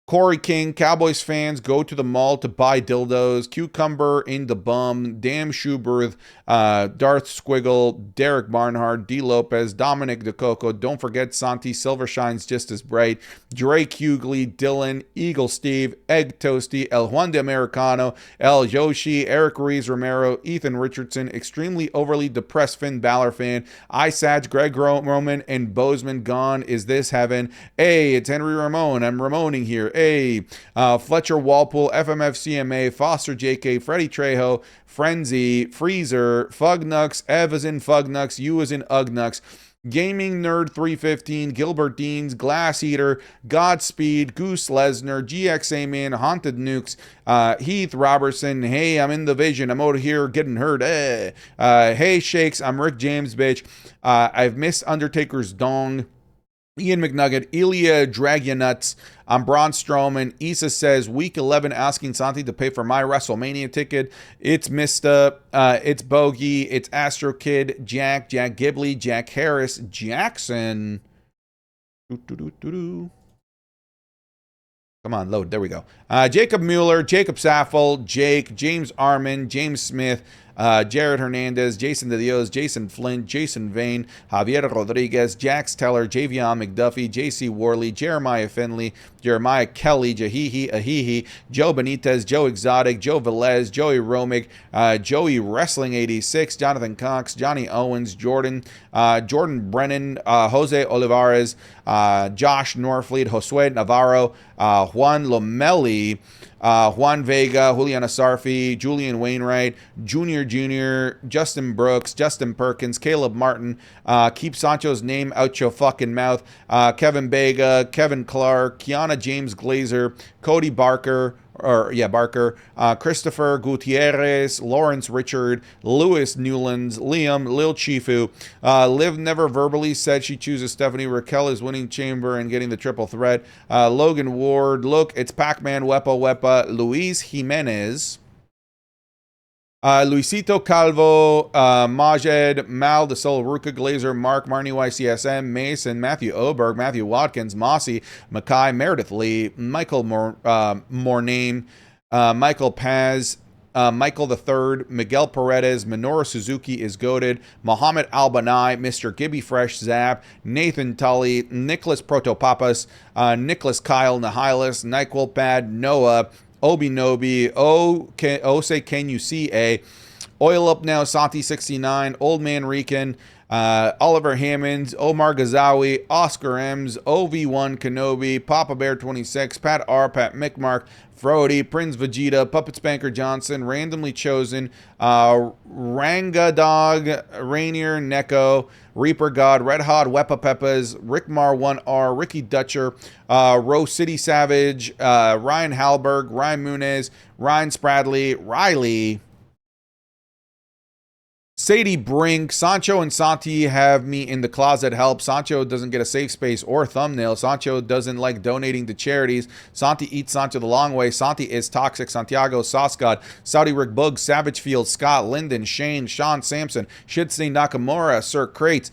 Corey King, Cowboys fans go to the mall to buy dildos, Cucumber in the Bum, Damn Schuberth, Darth Squiggle, Derek Barnhart, D. Lopez, Dominic DeCoco, don't forget Santi, Silver Shines Just As Bright, Drake Hughley, Dylan, Eagle Steve, Egg Toasty, El Juan de Americano, El Yoshi, Eric Ruiz Romero, Ethan Richardson, Extremely Overly Depressed Finn Balor fan, Isage, Greg Roman, and Bozeman Gone Is This Heaven? Hey, it's Henry Ramon. I'm Ramoning here. Hey, Fletcher Walpole, FMFCMA, Foster JK, Freddie Trejo, Frenzy, Freezer, Fugnux, Ev as in Fugnux, U as in Ugnux, Gaming Nerd 315, Gilbert Deans, Glass Eater, Godspeed, Goose Lesnar, GXA Man, Haunted Nukes, Heath Robertson, hey, I'm in the vision, I'm out here getting hurt, hey, Shakes, I'm Rick James, bitch, I've missed Undertaker's dong, Ian McNugget, Ilya Dragunuts, I'm Braun Strowman. Issa says, week 11 asking Santi to pay for my WrestleMania ticket. It's Mista, it's Bogey, it's Astro Kid, Jack Gibley, Jack Harris, Jackson. Come on, load. There we go. Jacob Mueller, Jacob Saffel, Jake, James Armin, James Smith, Jared Hernandez, Jason De Dios, Jason Flint, Jason Vane, Javier Rodriguez, Jax Teller, Javion McDuffie, JC Worley, Jeremiah Finley, Jeremiah Kelly, Jahihi Ahihi, Joe Benitez, Joe Exotic, Joe Velez, Joey Romig, Joey Wrestling 86, Jonathan Cox, Johnny Owens, Jordan Brennan, Jose Olivares, Josh Norfleet, Josue Navarro, Juan Lomelli, Juan Vega, Juliana Sarfi, Julian Wainwright, Junior, Justin Brooks, Justin Perkins, Caleb Martin, keep Sancho's name out your fucking mouth, Kevin Vega, Kevin Clark, Kiana James Glazer, Cody Barker, Christopher Gutierrez, Lawrence Richard, Lewis Newlands, Liam, Lil Chifu, Liv never verbally said she chooses Stephanie. Raquel is winning chamber and getting the triple threat. Logan Ward, look, it's Pac-Man, Wepa, Luis Jimenez, Luisito Calvo, Majed, Mal, the Soul, Ruka Glazer, Mark, Marnie YCSM, Mason, Matthew Oberg, Matthew Watkins, Mossy, Mackay, Meredith Lee, Michael Mornane, Michael Paz, Michael III, Miguel Paredes, Minoru Suzuki is goated, Mohammed Albanai, Mr. Gibby Fresh Zap, Nathan Tully, Nicholas Protopapas, Nicholas Kyle Nihilus, NyQuil Pad, Noah, Obi Nobi, Ose Can You See A, Oil Up Now, Santi 69, Old Man Rican, Oliver Hammonds, Omar Ghazawi, Oscar M's, OV1 Kenobi, Papa Bear 26, Pat R, Pat Mickmark, Frody, Prince Vegeta, Puppet Spanker Johnson, Randomly Chosen, Ranga Dog, Rainier, Neko, Reaper God, Red Hot, Wepa Peppas, Rick Mar 1R, Ricky Dutcher, Rose City Savage, Ryan Halberg, Ryan Munez, Ryan Spradley, Riley, Sadie Brink, Sancho and Santi have me in the closet help. Sancho doesn't get a safe space or thumbnail. Sancho doesn't like donating to charities. Santi eats Sancho the long way. Santi is toxic. Santiago, Sauce Saudi Rick Bug, Savage Field, Scott, Linden, Shane, Sean Sampson, Shitstain Nakamura, Sir Crates,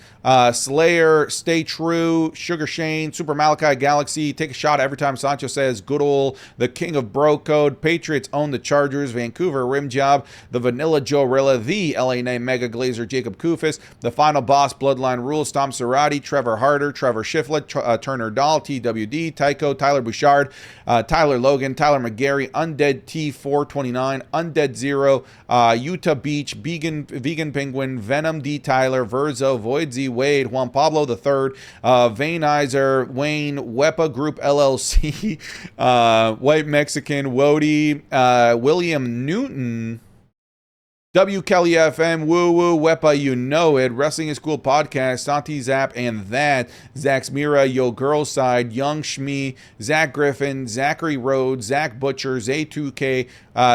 Slayer, Stay True, Sugar Shane, Super Malachi Galaxy, take a shot every time Sancho says good old the King of Bro Code, Patriots own the Chargers, Vancouver Rim Job, the Vanilla Joe Rilla, the LA Name Mega Glazer, Jacob Kufis, the Final Boss, Bloodline Rules, Tom Cerati, Trevor Harder, Trevor Shiflett, Turner Dahl, TWD, Tycho, Tyler Bouchard, Tyler Logan, Tyler McGarry, Undead T429, Undead Zero, Utah Beach, Vegan Penguin, Venom D. Tyler, Verzo, Void Z. Wade, Juan Pablo III, Vainizer, Wayne, Wepa Group LLC, White Mexican, Wody, William Newton, W. Kelly FM, Woo Woo, Wepa, you know it, Wrestling is Cool Podcast, Santi Zap, and that, Zach's Mira, Yo Girl Side, Young Shmi, Zach Griffin, Zachary Rhodes, Zach Butcher, Zay2K,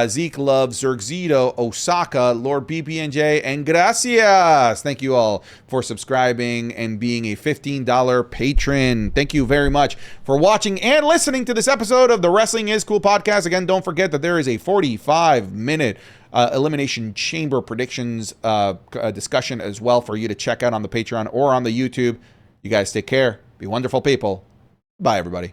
Zeke Love, Zergzito, Osaka, Lord BBNJ, and gracias. Thank you all for subscribing and being a $15 patron. Thank you very much for watching and listening to this episode of the Wrestling is Cool Podcast. Again, don't forget that there is a 45-minute Elimination Chamber predictions discussion as well for you to check out on the Patreon or on the YouTube. You guys take care. Be wonderful people. Bye, everybody.